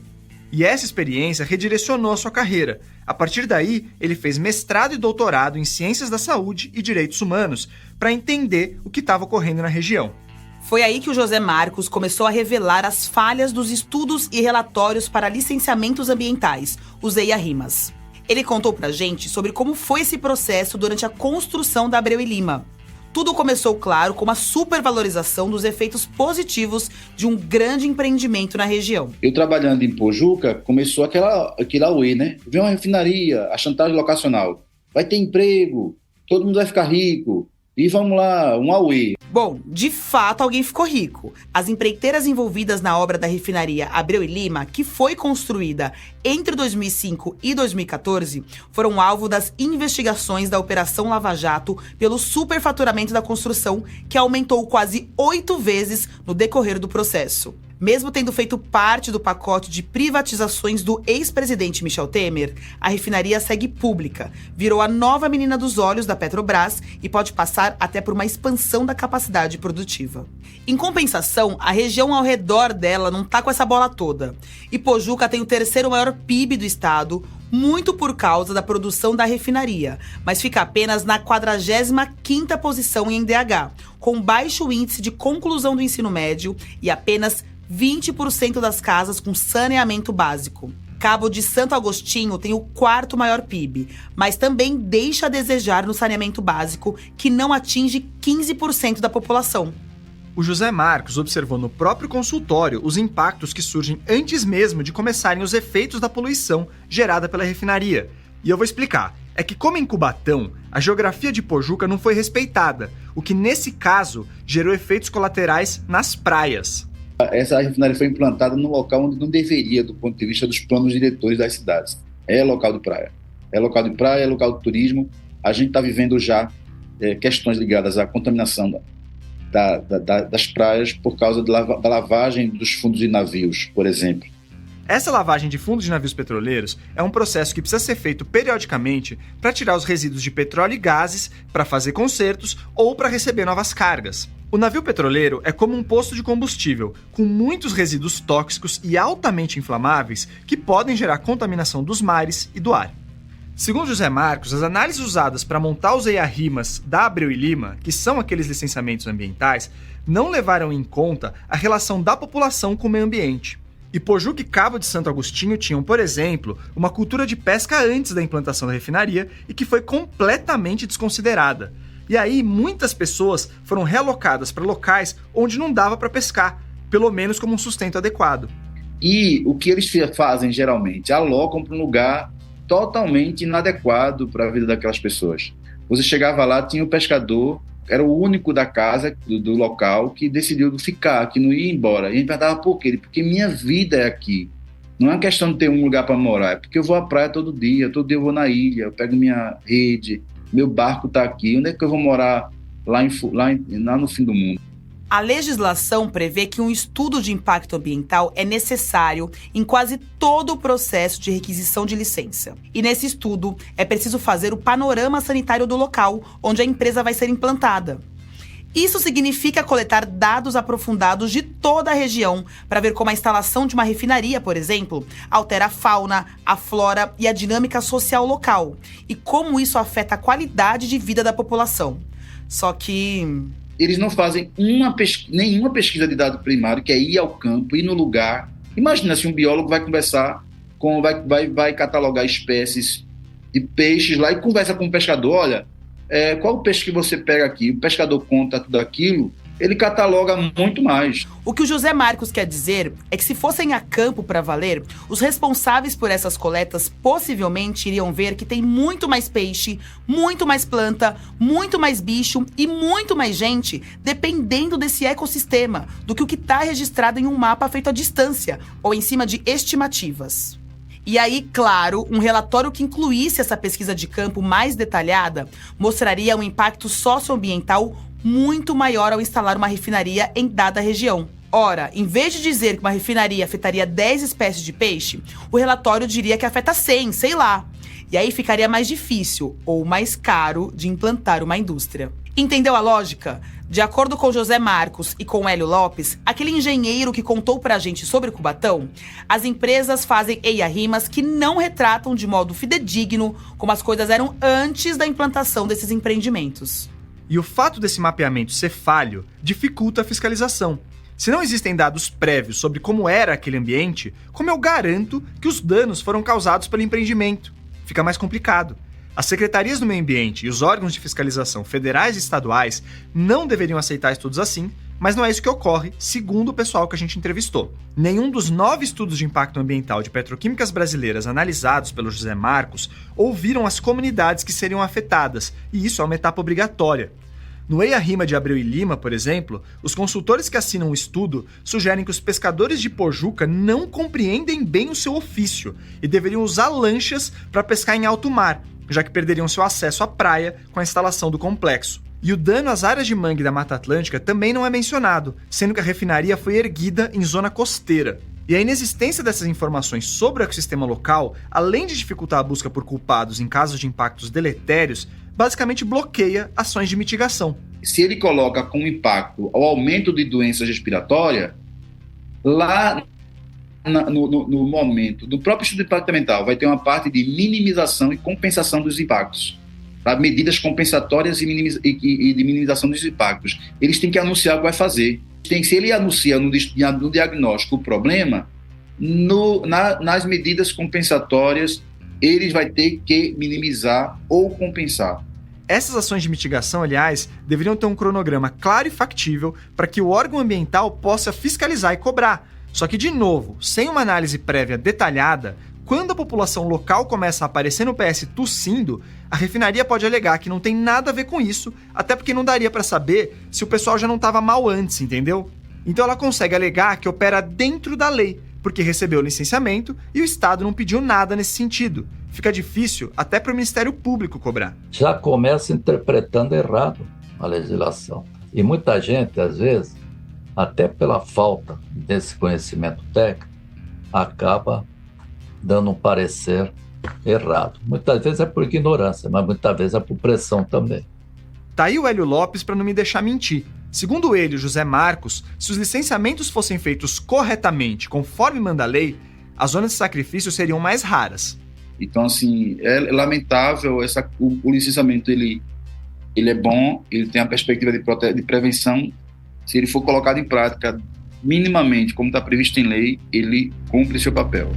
E essa experiência redirecionou a sua carreira. A partir daí, ele fez mestrado e doutorado em Ciências da Saúde e Direitos Humanos para entender o que estava ocorrendo na região. Foi aí que o José Marcos começou a revelar as falhas dos estudos e relatórios para licenciamentos ambientais, os EIA-RIMAS. Ele contou pra gente sobre como foi esse processo durante a construção da Abreu e Lima. Tudo começou, claro, com uma supervalorização dos efeitos positivos de um grande empreendimento na região. Eu trabalhando em Pojuca, começou aquele auê, né? Vem uma refinaria, a chantagem locacional. Vai ter emprego, todo mundo vai ficar rico. E vamos lá, um auê. Bom, de fato alguém ficou rico. As empreiteiras envolvidas na obra da refinaria Abreu e Lima, que foi construída entre 2005 e 2014, foram alvo das investigações da Operação Lava Jato pelo superfaturamento da construção, que aumentou quase 8 vezes no decorrer do processo. Mesmo tendo feito parte do pacote de privatizações do ex-presidente Michel Temer, a refinaria segue pública, virou a nova menina dos olhos da Petrobras e pode passar até por uma expansão da capacidade produtiva. Em compensação, a região ao redor dela não tá com essa bola toda. Ipojuca tem o 3º maior PIB do estado, muito por causa da produção da refinaria, mas fica apenas na 45ª posição em INDH, com baixo índice de conclusão do ensino médio e apenas 20% das casas com saneamento básico. Cabo de Santo Agostinho tem o 4º maior PIB, mas também deixa a desejar no saneamento básico, que não atinge 15% da população. O José Marcos observou no próprio consultório os impactos que surgem antes mesmo de começarem os efeitos da poluição gerada pela refinaria. E eu vou explicar. É que, como em Cubatão, a geografia de Pojuca não foi respeitada, o que, nesse caso, gerou efeitos colaterais nas praias. Essa refinaria foi implantada num local onde não deveria, do ponto de vista dos planos diretores das cidades. É local de praia. É local de praia, é local de turismo. A gente está vivendo já questões ligadas à contaminação das praias por causa da lavagem dos fundos de navios, por exemplo. Essa lavagem de fundos de navios petroleiros é um processo que precisa ser feito periodicamente para tirar os resíduos de petróleo e gases, para fazer consertos ou para receber novas cargas. O navio petroleiro é como um posto de combustível, com muitos resíduos tóxicos e altamente inflamáveis que podem gerar contaminação dos mares e do ar. Segundo José Marcos, as análises usadas para montar os EIA-RIMAs da Abreu e Lima, que são aqueles licenciamentos ambientais, não levaram em conta a relação da população com o meio ambiente. E Pojuca e Cabo de Santo Agostinho tinham, por exemplo, uma cultura de pesca antes da implantação da refinaria e que foi completamente desconsiderada. E aí, muitas pessoas foram realocadas para locais onde não dava para pescar, pelo menos como um sustento adequado. E o que eles fazem, geralmente? Alocam para um lugar totalmente inadequado para a vida daquelas pessoas. Você chegava lá, tinha um pescador, era o único da casa, do local, que decidiu ficar, que não ia embora. E a gente perguntava por quê? Porque minha vida é aqui. Não é uma questão de ter um lugar para morar, é porque eu vou à praia todo dia eu vou na ilha, eu pego minha rede, meu barco está aqui. Onde é que eu vou morar lá no fim do mundo? A legislação prevê que um estudo de impacto ambiental é necessário em quase todo o processo de requisição de licença. E nesse estudo é preciso fazer o panorama sanitário do local onde a empresa vai ser implantada. Isso significa coletar dados aprofundados de toda a região para ver como a instalação de uma refinaria, por exemplo, altera a fauna, a flora e a dinâmica social local e como isso afeta a qualidade de vida da população. Só que eles não fazem nenhuma pesquisa de dado primário, que é ir ao campo, ir no lugar. Imagina se um biólogo vai conversar vai catalogar espécies de peixes lá e conversa com o pescador. Olha, qual o peixe que você pega aqui? O pescador conta tudo aquilo, ele cataloga muito mais. O que o José Marcos quer dizer é que se fossem a campo para valer, os responsáveis por essas coletas possivelmente iriam ver que tem muito mais peixe, muito mais planta, muito mais bicho e muito mais gente dependendo desse ecossistema do que o que está registrado em um mapa feito à distância ou em cima de estimativas. E aí, claro, um relatório que incluísse essa pesquisa de campo mais detalhada mostraria um impacto socioambiental muito maior ao instalar uma refinaria em dada região. Ora, em vez de dizer que uma refinaria afetaria 10 espécies de peixe, o relatório diria que afeta 100, sei lá. E aí ficaria mais difícil ou mais caro de implantar uma indústria. Entendeu a lógica? De acordo com José Marcos e com Hélio Lopes, aquele engenheiro que contou pra gente sobre Cubatão, as empresas fazem EIA-RIMAs que não retratam de modo fidedigno como as coisas eram antes da implantação desses empreendimentos. E o fato desse mapeamento ser falho dificulta a fiscalização. Se não existem dados prévios sobre como era aquele ambiente, como eu garanto que os danos foram causados pelo empreendimento? Fica mais complicado. As secretarias do meio ambiente e os órgãos de fiscalização federais e estaduais não deveriam aceitar estudos assim, mas não é isso que ocorre, segundo o pessoal que a gente entrevistou. Nenhum dos 9 estudos de impacto ambiental de petroquímicas brasileiras analisados pelo José Marcos ouviram as comunidades que seriam afetadas, e isso é uma etapa obrigatória. No EIA-RIMA de Abreu e Lima, por exemplo, os consultores que assinam o estudo sugerem que os pescadores de Pojuca não compreendem bem o seu ofício e deveriam usar lanchas para pescar em alto mar, já que perderiam seu acesso à praia com a instalação do complexo. E o dano às áreas de mangue da Mata Atlântica também não é mencionado, sendo que a refinaria foi erguida em zona costeira. E a inexistência dessas informações sobre o ecossistema local, além de dificultar a busca por culpados em casos de impactos deletérios, basicamente bloqueia ações de mitigação. Se ele coloca como impacto o aumento de doenças respiratórias, lá no momento do próprio estudo de impacto ambiental vai ter uma parte de minimização e compensação dos impactos. Tá? Medidas compensatórias e de minimização dos impactos. Eles têm que anunciar o que vai fazer. Se ele anuncia no diagnóstico o problema, nas medidas compensatórias, eles vai ter que minimizar ou compensar. Essas ações de mitigação, aliás, deveriam ter um cronograma claro e factível para que o órgão ambiental possa fiscalizar e cobrar. Só que, de novo, sem uma análise prévia detalhada, quando a população local começa a aparecer no PS tossindo, a refinaria pode alegar que não tem nada a ver com isso, até porque não daria para saber se o pessoal já não estava mal antes, entendeu? Então ela consegue alegar que opera dentro da lei, porque recebeu o licenciamento e o Estado não pediu nada nesse sentido. Fica difícil até para o Ministério Público cobrar. Já começa interpretando errado a legislação. E muita gente, às vezes, até pela falta desse conhecimento técnico, acaba dando um parecer errado. Muitas vezes é por ignorância, mas muitas vezes é por pressão também. Tá aí o Hélio Lopes para não me deixar mentir. Segundo ele, José Marcos, se os licenciamentos fossem feitos corretamente, conforme manda a lei, as zonas de sacrifício seriam mais raras. Então, assim, é lamentável, o licenciamento ele é bom, ele tem a perspectiva de prevenção. Se ele for colocado em prática minimamente, como está previsto em lei, ele cumpre seu papel.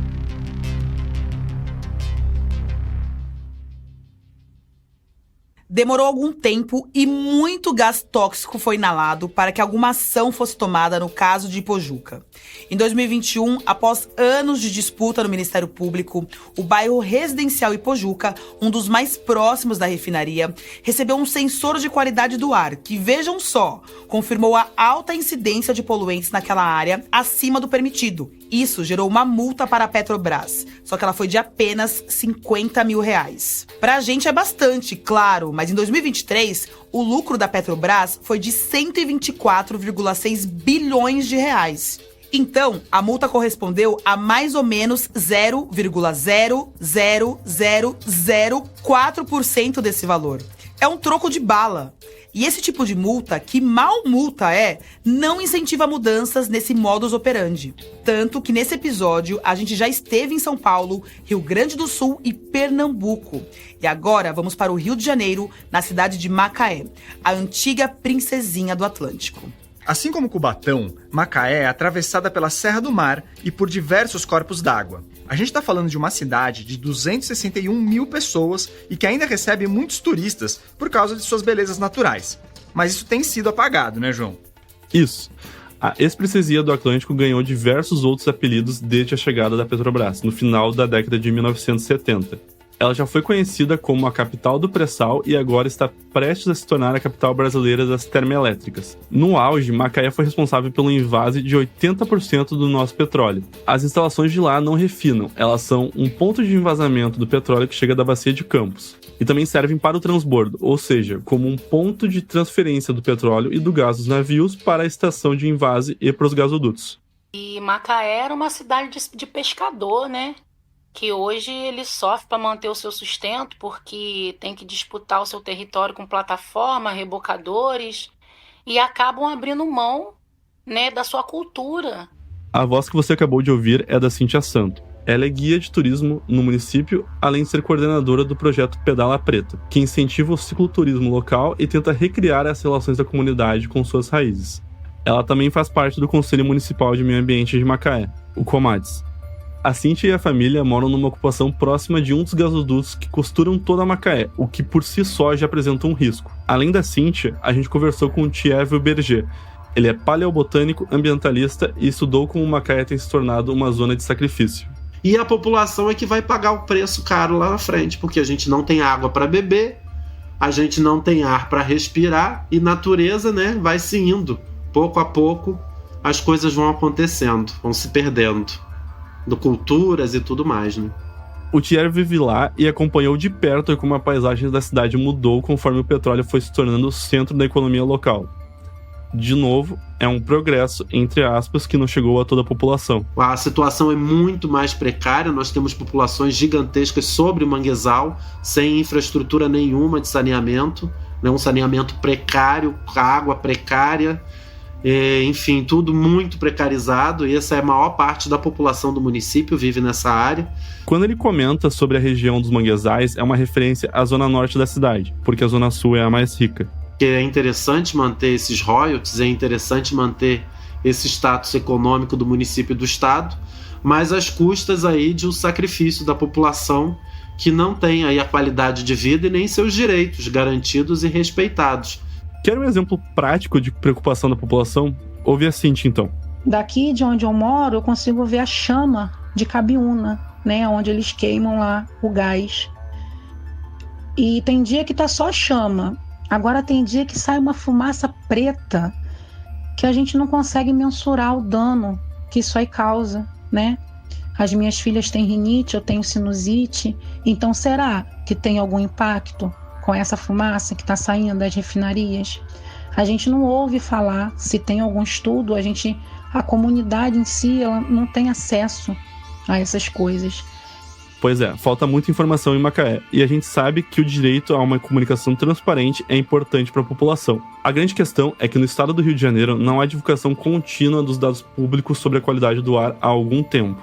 Demorou algum tempo e muito gás tóxico foi inalado para que alguma ação fosse tomada no caso de Ipojuca. Em 2021, após anos de disputa no Ministério Público, o bairro residencial Ipojuca, um dos mais próximos da refinaria, recebeu um sensor de qualidade do ar que, vejam só, confirmou a alta incidência de poluentes naquela área acima do permitido. Isso gerou uma multa para a Petrobras, só que ela foi de apenas R$50 mil. Pra gente é bastante, claro, mas em 2023, o lucro da Petrobras foi de 124,6 bilhões de reais. Então, a multa correspondeu a mais ou menos 0,00004% desse valor. É um troco de bala. E esse tipo de multa, que mal multa não incentiva mudanças nesse modus operandi. Tanto que nesse episódio a gente já esteve em São Paulo, Rio Grande do Sul e Pernambuco. E agora vamos para o Rio de Janeiro, na cidade de Macaé, a antiga princesinha do Atlântico. Assim como Cubatão, Macaé é atravessada pela Serra do Mar e por diversos corpos d'água. A gente está falando de uma cidade de 261 mil pessoas e que ainda recebe muitos turistas por causa de suas belezas naturais. Mas isso tem sido apagado, né, João? Isso. A ex-princesinha do Atlântico ganhou diversos outros apelidos desde a chegada da Petrobras, no final da década de 1970. Ela já foi conhecida como a capital do pré-sal e agora está prestes a se tornar a capital brasileira das termoelétricas. No auge, Macaé foi responsável pelo invase de 80% do nosso petróleo. As instalações de lá não refinam, elas são um ponto de envasamento do petróleo que chega da bacia de Campos. E também servem para o transbordo, ou seja, como um ponto de transferência do petróleo e do gás dos navios para a estação de invase e para os gasodutos. E Macaé era uma cidade de pescador, né? Que hoje ele sofre para manter o seu sustento porque tem que disputar o seu território com plataforma, rebocadores e acabam abrindo mão, né, da sua cultura. A voz que você acabou de ouvir é da Cíntia Santo. Ela é guia de turismo no município, além de ser coordenadora do projeto Pedala Preta, que incentiva o cicloturismo local e tenta recriar as relações da comunidade com suas raízes. Ela também faz parte do Conselho Municipal de Meio Ambiente de Macaé, o COMADES. A Cíntia e a família moram numa ocupação próxima de um dos gasodutos que costuram toda a Macaé, o que por si só já apresenta um risco. Além da Cíntia, a gente conversou com o Thierry Berger. Ele é paleobotânico, ambientalista e estudou como Macaé tem se tornado uma zona de sacrifício. E a população é que vai pagar o preço caro lá na frente, porque a gente não tem água para beber, a gente não tem ar para respirar e natureza, né, vai se indo. Pouco a pouco as coisas vão acontecendo, vão se perdendo. Do culturas e tudo mais, né? O Thierry vive lá e acompanhou de perto como a paisagem da cidade mudou conforme o petróleo foi se tornando o centro da economia local. De novo, é um progresso, entre aspas, que não chegou a toda a população. A situação é muito mais precária, nós temos populações gigantescas sobre o manguezal, sem infraestrutura nenhuma de saneamento, né? Um saneamento precário, água precária, enfim, tudo muito precarizado, e essa é a maior parte da população do município vive nessa área. Quando ele comenta sobre a região dos manguezais, é uma referência à zona norte da cidade, porque a zona sul é a mais rica. É interessante manter esses royalties, é interessante manter esse status econômico do município e do estado, mas às custas aí de um sacrifício da população que não têm aí a qualidade de vida e nem seus direitos garantidos e respeitados. Quer um exemplo prático de preocupação da população? Ouve a Cintia, então. Daqui de onde eu moro, eu consigo ver a chama de Cabiúna, né, onde eles queimam lá o gás. E tem dia que tá só chama. Agora tem dia que sai uma fumaça preta que a gente não consegue mensurar o dano que isso aí causa, né? As minhas filhas têm rinite, eu tenho sinusite. Então será que tem algum impacto com essa fumaça que está saindo das refinarias? A gente não ouve falar se tem algum estudo, a comunidade em si ela não tem acesso a essas coisas. Pois é, falta muita informação em Macaé, e a gente sabe que o direito a uma comunicação transparente é importante para a população. A grande questão é que no estado do Rio de Janeiro não há divulgação contínua dos dados públicos sobre a qualidade do ar há algum tempo.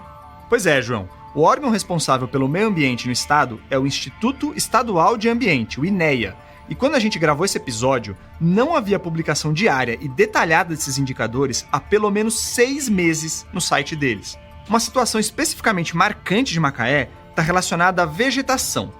Pois é, João. O órgão responsável pelo meio ambiente no estado é o Instituto Estadual de Ambiente, o INEA. E quando a gente gravou esse episódio, não havia publicação diária e detalhada desses indicadores há pelo menos 6 meses no site deles. Uma situação especificamente marcante de Macaé está relacionada à vegetação.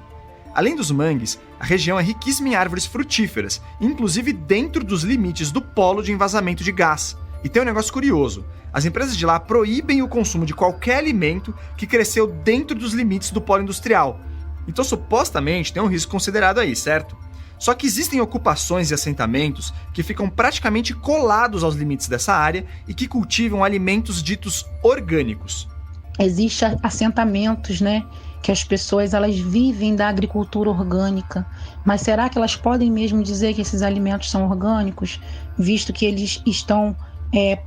Além dos mangues, a região é riquíssima em árvores frutíferas, inclusive dentro dos limites do polo de envasamento de gás. E tem um negócio curioso, as empresas de lá proíbem o consumo de qualquer alimento que cresceu dentro dos limites do polo industrial. Então, supostamente, tem um risco considerado aí, certo? Só que existem ocupações e assentamentos que ficam praticamente colados aos limites dessa área e que cultivam alimentos ditos orgânicos. Existem assentamentos, né? Que as pessoas elas vivem da agricultura orgânica. Mas será que elas podem mesmo dizer que esses alimentos são orgânicos, visto que eles estão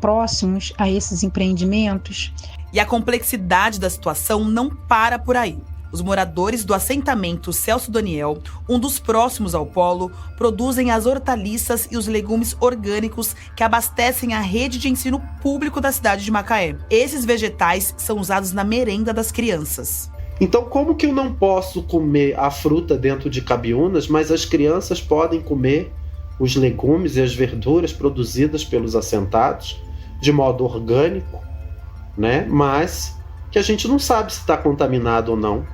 próximos a esses empreendimentos? E a complexidade da situação não para por aí. Os moradores do assentamento Celso Daniel, um dos próximos ao polo, produzem as hortaliças e os legumes orgânicos que abastecem a rede de ensino público da cidade de Macaé. Esses vegetais são usados na merenda das crianças. Então, como que eu não posso comer a fruta dentro de Cabiúnas, mas as crianças podem comer os legumes e as verduras produzidas pelos assentados de modo orgânico, né? Mas que a gente não sabe se está contaminado ou não.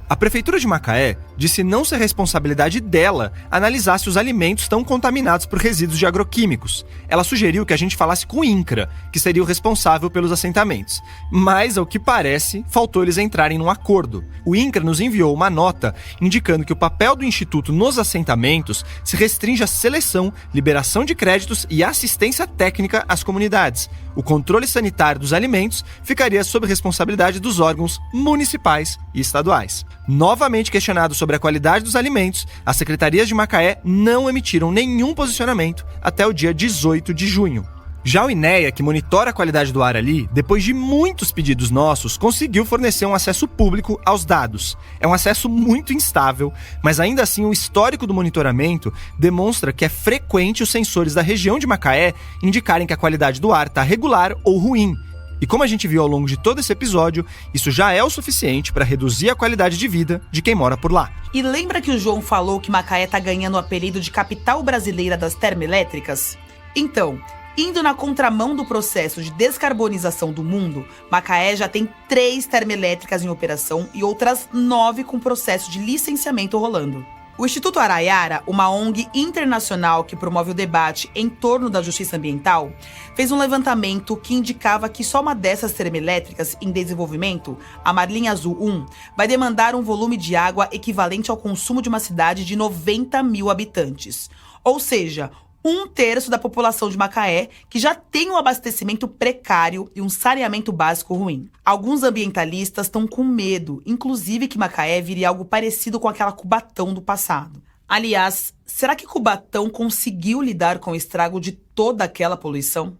A Prefeitura de Macaé disse não ser responsabilidade dela analisar se os alimentos estão contaminados por resíduos de agroquímicos. Ela sugeriu que a gente falasse com o INCRA, que seria o responsável pelos assentamentos. Mas, ao que parece, faltou eles entrarem num acordo. O INCRA nos enviou uma nota indicando que o papel do Instituto nos assentamentos se restringe à seleção, liberação de créditos e assistência técnica às comunidades. O controle sanitário dos alimentos ficaria sob responsabilidade dos órgãos municipais e estaduais. Novamente questionado sobre a qualidade dos alimentos, as secretarias de Macaé não emitiram nenhum posicionamento até o dia 18 de junho. Já o INEA, que monitora a qualidade do ar ali, depois de muitos pedidos nossos, conseguiu fornecer um acesso público aos dados. É um acesso muito instável, mas ainda assim o histórico do monitoramento demonstra que é frequente os sensores da região de Macaé indicarem que a qualidade do ar está regular ou ruim. E como a gente viu ao longo de todo esse episódio, isso já é o suficiente para reduzir a qualidade de vida de quem mora por lá. E lembra que o João falou que Macaé está ganhando o apelido de capital brasileira das termoelétricas? Então, indo na contramão do processo de descarbonização do mundo, Macaé já tem 3 termoelétricas em operação e outras 9 com processo de licenciamento rolando. O Instituto Araiara, uma ONG internacional que promove o debate em torno da justiça ambiental, fez um levantamento que indicava que só uma dessas termoelétricas em desenvolvimento, a Marlim Azul 1, vai demandar um volume de água equivalente ao consumo de uma cidade de 90 mil habitantes. Ou seja, 1/3 da população de Macaé, que já tem um abastecimento precário e um saneamento básico ruim. Alguns ambientalistas estão com medo, inclusive que Macaé vire algo parecido com aquela Cubatão do passado. Aliás, será que Cubatão conseguiu lidar com o estrago de toda aquela poluição?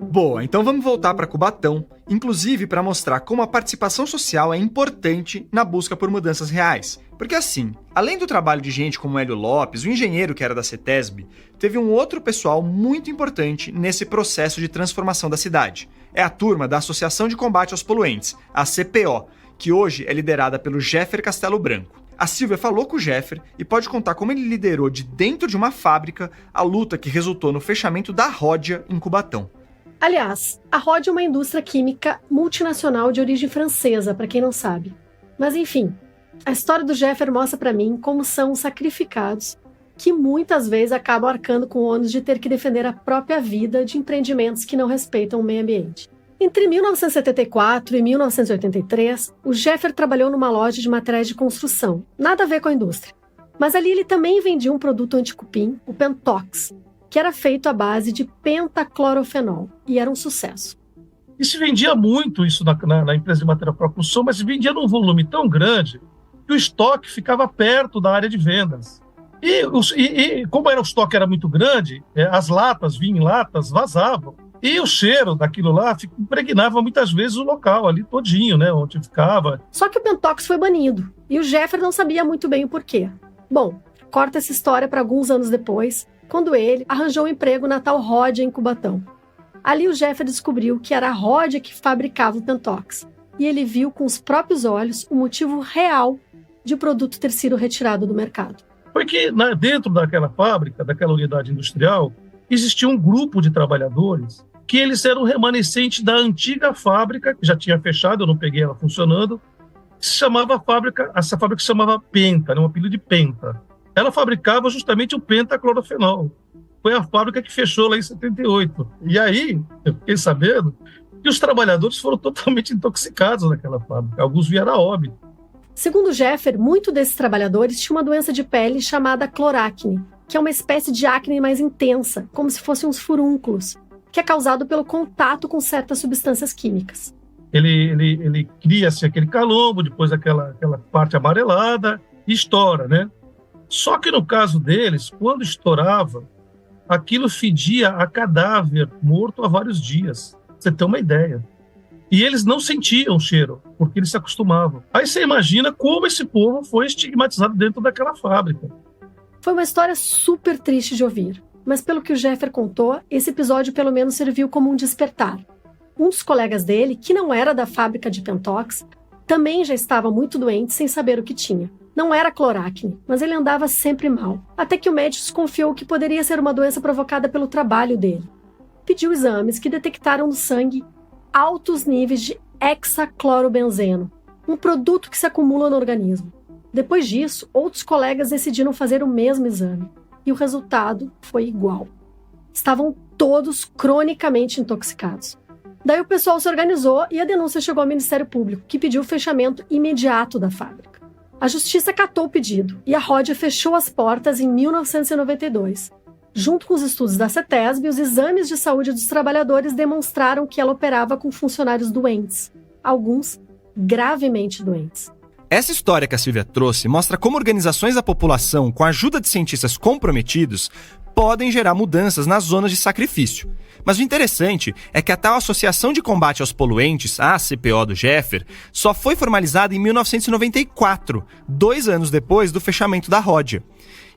Boa, então vamos voltar para Cubatão, inclusive para mostrar como a participação social é importante na busca por mudanças reais. Porque assim, além do trabalho de gente como Hélio Lopes, o engenheiro que era da CETESB, teve um outro pessoal muito importante nesse processo de transformação da cidade. É a turma da Associação de Combate aos Poluentes, a CPO, que hoje é liderada pelo Jeffer Castelo Branco. A Silvia falou com o Jeffer e pode contar como ele liderou de dentro de uma fábrica a luta que resultou no fechamento da Ródia em Cubatão. Aliás, a Rod é uma indústria química multinacional de origem francesa, para quem não sabe. Mas enfim, a história do Jeffer mostra para mim como são os sacrificados que muitas vezes acabam arcando com o ônus de ter que defender a própria vida de empreendimentos que não respeitam o meio ambiente. Entre 1974 e 1983, o Jeffer trabalhou numa loja de materiais de construção, nada a ver com a indústria. Mas ali ele também vendia um produto anticupim, o Pentox, que era feito à base de pentaclorofenol, e era um sucesso. E se vendia muito isso na empresa de material para construção, mas se vendia num volume tão grande que o estoque ficava perto da área de vendas. E como o estoque era muito grande, as latas, vinho em latas, vazavam. E o cheiro daquilo lá impregnava muitas vezes o local ali todinho, né, onde ficava. Só que o Pentox foi banido, e o Jeffer não sabia muito bem o porquê. Bom, corta essa história para alguns anos depois, quando ele arranjou um emprego na tal Rod em Cubatão. Ali o Jeffer descobriu que era a Rod que fabricava o Pentox, e ele viu com os próprios olhos o motivo real de o produto ter sido retirado do mercado. Porque dentro daquela fábrica, daquela unidade industrial, existia um grupo de trabalhadores que eles eram remanescentes da antiga fábrica, que já tinha fechado, eu não peguei ela funcionando, que se chamava essa fábrica se chamava Penta, um apelido de Penta. Ela fabricava justamente o pentaclorofenol. Foi a fábrica que fechou lá em 78. E aí, eu fiquei sabendo que os trabalhadores foram totalmente intoxicados naquela fábrica. Alguns vieram a óbito. Segundo Jeffer, muitos desses trabalhadores tinham uma doença de pele chamada cloracne, que é uma espécie de acne mais intensa, como se fossem uns furúnculos, que é causado pelo contato com certas substâncias químicas. Ele cria-se aquele calombo, depois aquela parte amarelada, e estoura, né? Só que no caso deles, quando estourava, aquilo fedia a cadáver morto há vários dias. Você tem uma ideia. E eles não sentiam o cheiro, porque eles se acostumavam. Aí você imagina como esse povo foi estigmatizado dentro daquela fábrica. Foi uma história super triste de ouvir, mas pelo que o Jeffer contou, esse episódio pelo menos serviu como um despertar. Um dos colegas dele, que não era da fábrica de Pentox, também já estava muito doente sem saber o que tinha. Não era cloracne, mas ele andava sempre mal, até que o médico desconfiou que poderia ser uma doença provocada pelo trabalho dele. Pediu exames que detectaram no sangue altos níveis de hexaclorobenzeno, um produto que se acumula no organismo. Depois disso, outros colegas decidiram fazer o mesmo exame, e o resultado foi igual. Estavam todos cronicamente intoxicados. Daí o pessoal se organizou e a denúncia chegou ao Ministério Público, que pediu o fechamento imediato da fábrica. A Justiça acatou o pedido, e a Rod fechou as portas em 1992. Junto com os estudos da CETESB, os exames de saúde dos trabalhadores demonstraram que ela operava com funcionários doentes, alguns gravemente doentes. Essa história que a Silvia trouxe mostra como organizações da população, com a ajuda de cientistas comprometidos, podem gerar mudanças nas zonas de sacrifício. Mas o interessante é que a tal Associação de Combate aos Poluentes, a ACPO do Jeffer, só foi formalizada em 1994, 2 anos depois do fechamento da Rod.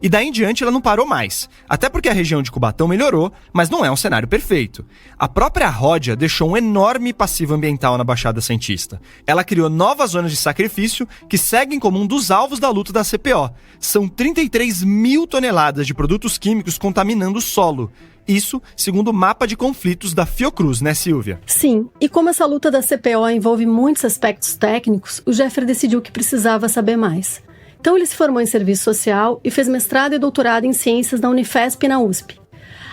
E daí em diante ela não parou mais, até porque a região de Cubatão melhorou, mas não é um cenário perfeito. A própria Rod deixou um enorme passivo ambiental na Baixada Santista. Ela criou novas zonas de sacrifício que seguem como um dos alvos da luta da CPO. São 33 mil toneladas de produtos químicos contaminando o solo. Isso segundo o mapa de conflitos da Fiocruz, né, Silvia? Sim, e como essa luta da CPO envolve muitos aspectos técnicos, o Jeffer decidiu que precisava saber mais. Então ele se formou em serviço social e fez mestrado e doutorado em ciências na Unifesp e na USP.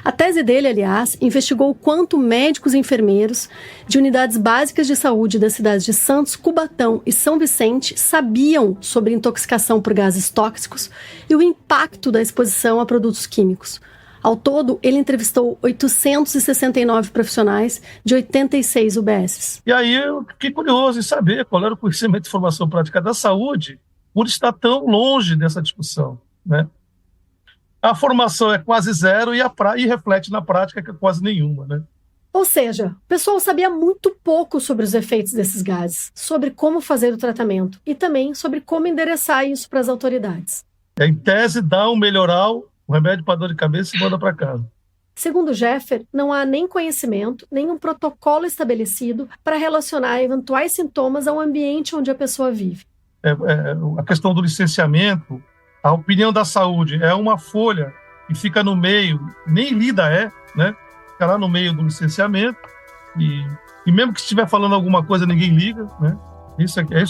A tese dele, aliás, investigou o quanto médicos e enfermeiros de unidades básicas de saúde das cidades de Santos, Cubatão e São Vicente sabiam sobre intoxicação por gases tóxicos e o impacto da exposição a produtos químicos. Ao todo, ele entrevistou 869 profissionais de 86 UBSs. E aí eu fiquei curioso em saber qual era o conhecimento de formação prática da saúde por estar tão longe dessa discussão, né? A formação é quase zero e reflete na prática que é quase nenhuma, né? Ou seja, o pessoal sabia muito pouco sobre os efeitos desses gases, sobre como fazer o tratamento e também sobre como endereçar isso para as autoridades. Em tese, dá um melhoral, um remédio para dor de cabeça e manda para casa. Segundo Jeffer, não há nem conhecimento, nem um protocolo estabelecido para relacionar eventuais sintomas ao ambiente onde a pessoa vive. A questão do licenciamento, a opinião da saúde é uma folha que fica no meio, nem lida né? Fica lá no meio do licenciamento, E mesmo que estiver falando alguma coisa, ninguém liga, né? Isso que é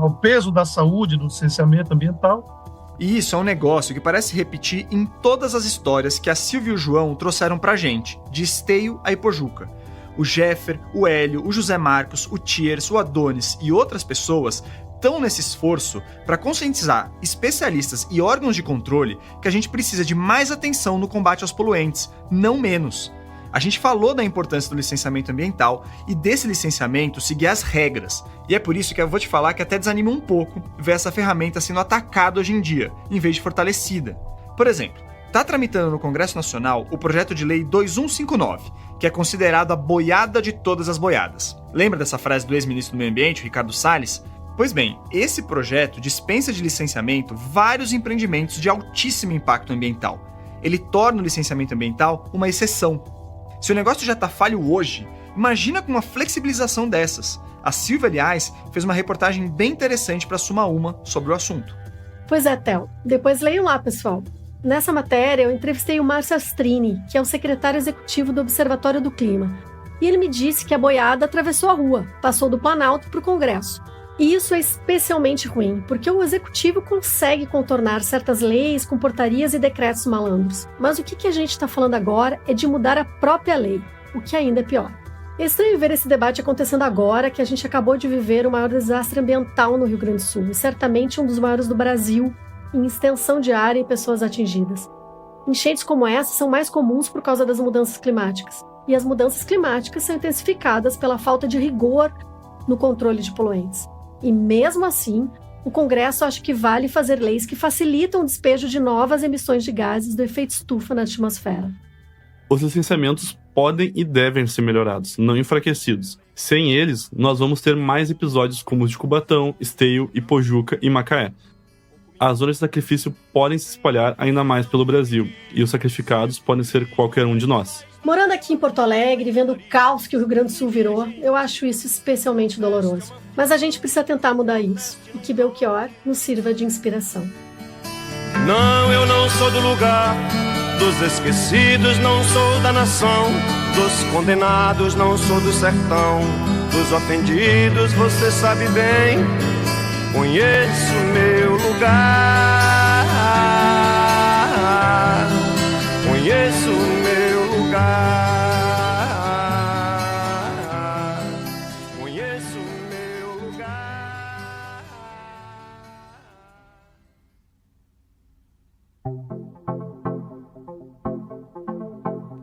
o peso da saúde, do licenciamento ambiental. E isso é um negócio que parece repetir em todas as histórias que a Silvia e o João trouxeram pra gente, de Esteio a Ipojuca. O Jeffer, o Hélio, o José Marcos, o Thiers, o Adonis e outras pessoas estão nesse esforço para conscientizar especialistas e órgãos de controle que a gente precisa de mais atenção no combate aos poluentes, não menos. A gente falou da importância do licenciamento ambiental e desse licenciamento seguir as regras. E é por isso que eu vou te falar que até desanima um pouco ver essa ferramenta sendo atacada hoje em dia, em vez de fortalecida. Por exemplo, está tramitando no Congresso Nacional o projeto de lei 2159, que é considerado a boiada de todas as boiadas. Lembra dessa frase do ex-ministro do Meio Ambiente, Ricardo Salles? Pois bem, esse projeto dispensa de licenciamento vários empreendimentos de altíssimo impacto ambiental. Ele torna o licenciamento ambiental uma exceção. Se o negócio já tá falho hoje, imagina com uma flexibilização dessas. A Silvia, aliás, fez uma reportagem bem interessante para Suma Uma sobre o assunto. Pois é, Theo. Depois leiam lá, pessoal. Nessa matéria, eu entrevistei o Márcio Astrini, que é o secretário executivo do Observatório do Clima. E ele me disse que a boiada atravessou a rua, passou do Planalto para o Congresso. E isso é especialmente ruim, porque o executivo consegue contornar certas leis com portarias e decretos malandros. Mas o que a gente está falando agora é de mudar a própria lei, o que ainda é pior. É estranho ver esse debate acontecendo agora, que a gente acabou de viver o maior desastre ambiental no Rio Grande do Sul, e certamente um dos maiores do Brasil, em extensão de área e pessoas atingidas. Enchentes como essa são mais comuns por causa das mudanças climáticas. E as mudanças climáticas são intensificadas pela falta de rigor no controle de poluentes. E mesmo assim, o Congresso acha que vale fazer leis que facilitam o despejo de novas emissões de gases do efeito estufa na atmosfera. Os licenciamentos podem e devem ser melhorados, não enfraquecidos. Sem eles, nós vamos ter mais episódios como os de Cubatão, Esteio, Ipojuca e Macaé. As zonas de sacrifício podem se espalhar ainda mais pelo Brasil, e os sacrificados podem ser qualquer um de nós. Morando aqui em Porto Alegre, vendo o caos que o Rio Grande do Sul virou, eu acho isso especialmente doloroso. Mas a gente precisa tentar mudar isso, e que Belchior nos sirva de inspiração. Não, eu não sou do lugar dos esquecidos, não sou da nação dos condenados, não sou do sertão dos ofendidos, você sabe bem, conheço meu lugar, conheço meu lugar, conheço meu lugar.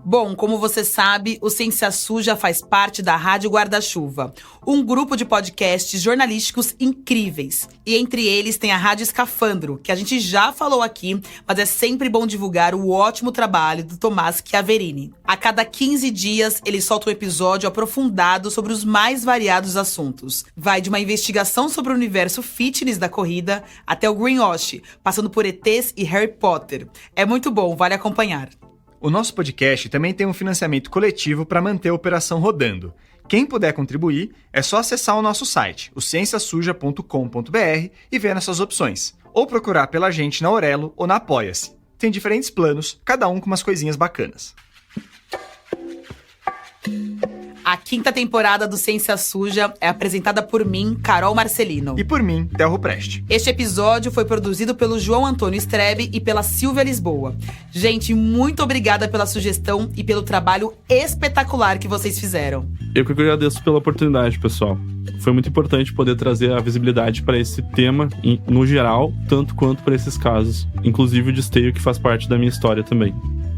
Bom, como você sabe, o Ciência Suja faz parte da Rádio Guarda-Chuva, um grupo de podcasts jornalísticos incríveis. E entre eles tem a Rádio Escafandro, que a gente já falou aqui, mas é sempre bom divulgar o ótimo trabalho do Tomás Chiaverini. A cada 15 dias, ele solta um episódio aprofundado sobre os mais variados assuntos. Vai de uma investigação sobre o universo fitness da corrida até o greenwash, passando por ETs e Harry Potter. É muito bom, vale acompanhar. O nosso podcast também tem um financiamento coletivo para manter a operação rodando. Quem puder contribuir, é só acessar o nosso site, o cienciasuja.com.br, e ver nossas opções. Ou procurar pela gente na Aurelo ou na Apoia-se. Tem diferentes planos, cada um com umas coisinhas bacanas. A 5ª temporada do Ciência Suja é apresentada por mim, Carol Marcelino. E por mim, Telro Preste. Este episódio foi produzido pelo João Antônio Strebe e pela Silvia Lisboa. Gente, muito obrigada pela sugestão e pelo trabalho espetacular que vocês fizeram. Eu que agradeço pela oportunidade, pessoal. Foi muito importante poder trazer a visibilidade para esse tema, no geral, tanto quanto para esses casos. Inclusive o de Esteio, que faz parte da minha história também.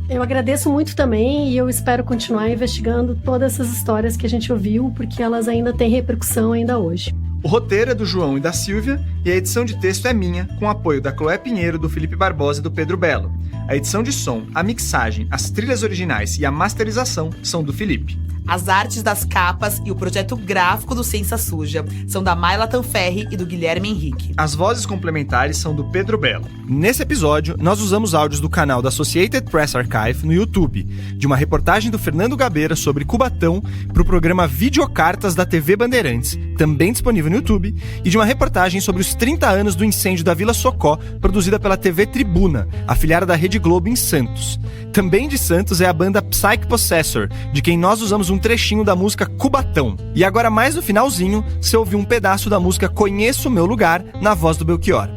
Eu agradeço muito também e eu espero continuar investigando todas essas histórias que a gente ouviu, porque elas ainda têm repercussão ainda hoje. O roteiro é do João e da Silvia e a edição de texto é minha, com apoio da Chloé Pinheiro, do Felipe Barbosa e do Pedro Belo. A edição de som, a mixagem, as trilhas originais e a masterização são do Felipe. As artes das capas e o projeto gráfico do Ciência Suja são da Mayla Tanferri e do Guilherme Henrique. As vozes complementares são do Pedro Belo. Nesse episódio, nós usamos áudios do canal da Associated Press Archive no YouTube, de uma reportagem do Fernando Gabeira sobre Cubatão para o programa Videocartas da TV Bandeirantes, também disponível no YouTube, e de uma reportagem sobre o os 30 anos do incêndio da Vila Socó, produzida pela TV Tribuna, afiliada da Rede Globo em Santos. Também de Santos é a banda Psych Possessor, de quem nós usamos um trechinho da música Cubatão. E agora, mais no finalzinho, você ouviu um pedaço da música Conheço o Meu Lugar, na voz do Belchior.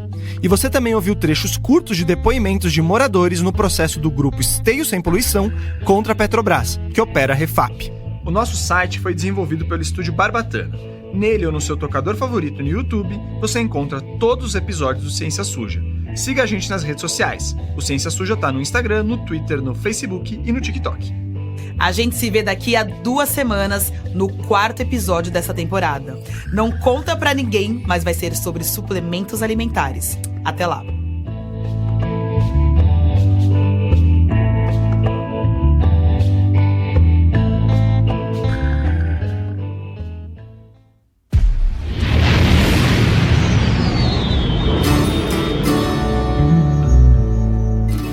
E você também ouviu trechos curtos de depoimentos de moradores no processo do grupo Esteio Sem Poluição contra a Petrobras, que opera a Refap. O nosso site foi desenvolvido pelo Estúdio Barbatana. Nele ou no seu tocador favorito no YouTube, você encontra todos os episódios do Ciência Suja. Siga a gente nas redes sociais. O Ciência Suja tá no Instagram, no Twitter, no Facebook e no TikTok. A gente se vê daqui a 2 semanas no 4º episódio dessa temporada. Não conta pra ninguém, mas vai ser sobre suplementos alimentares. Até lá!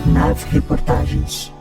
Nave Reportagens.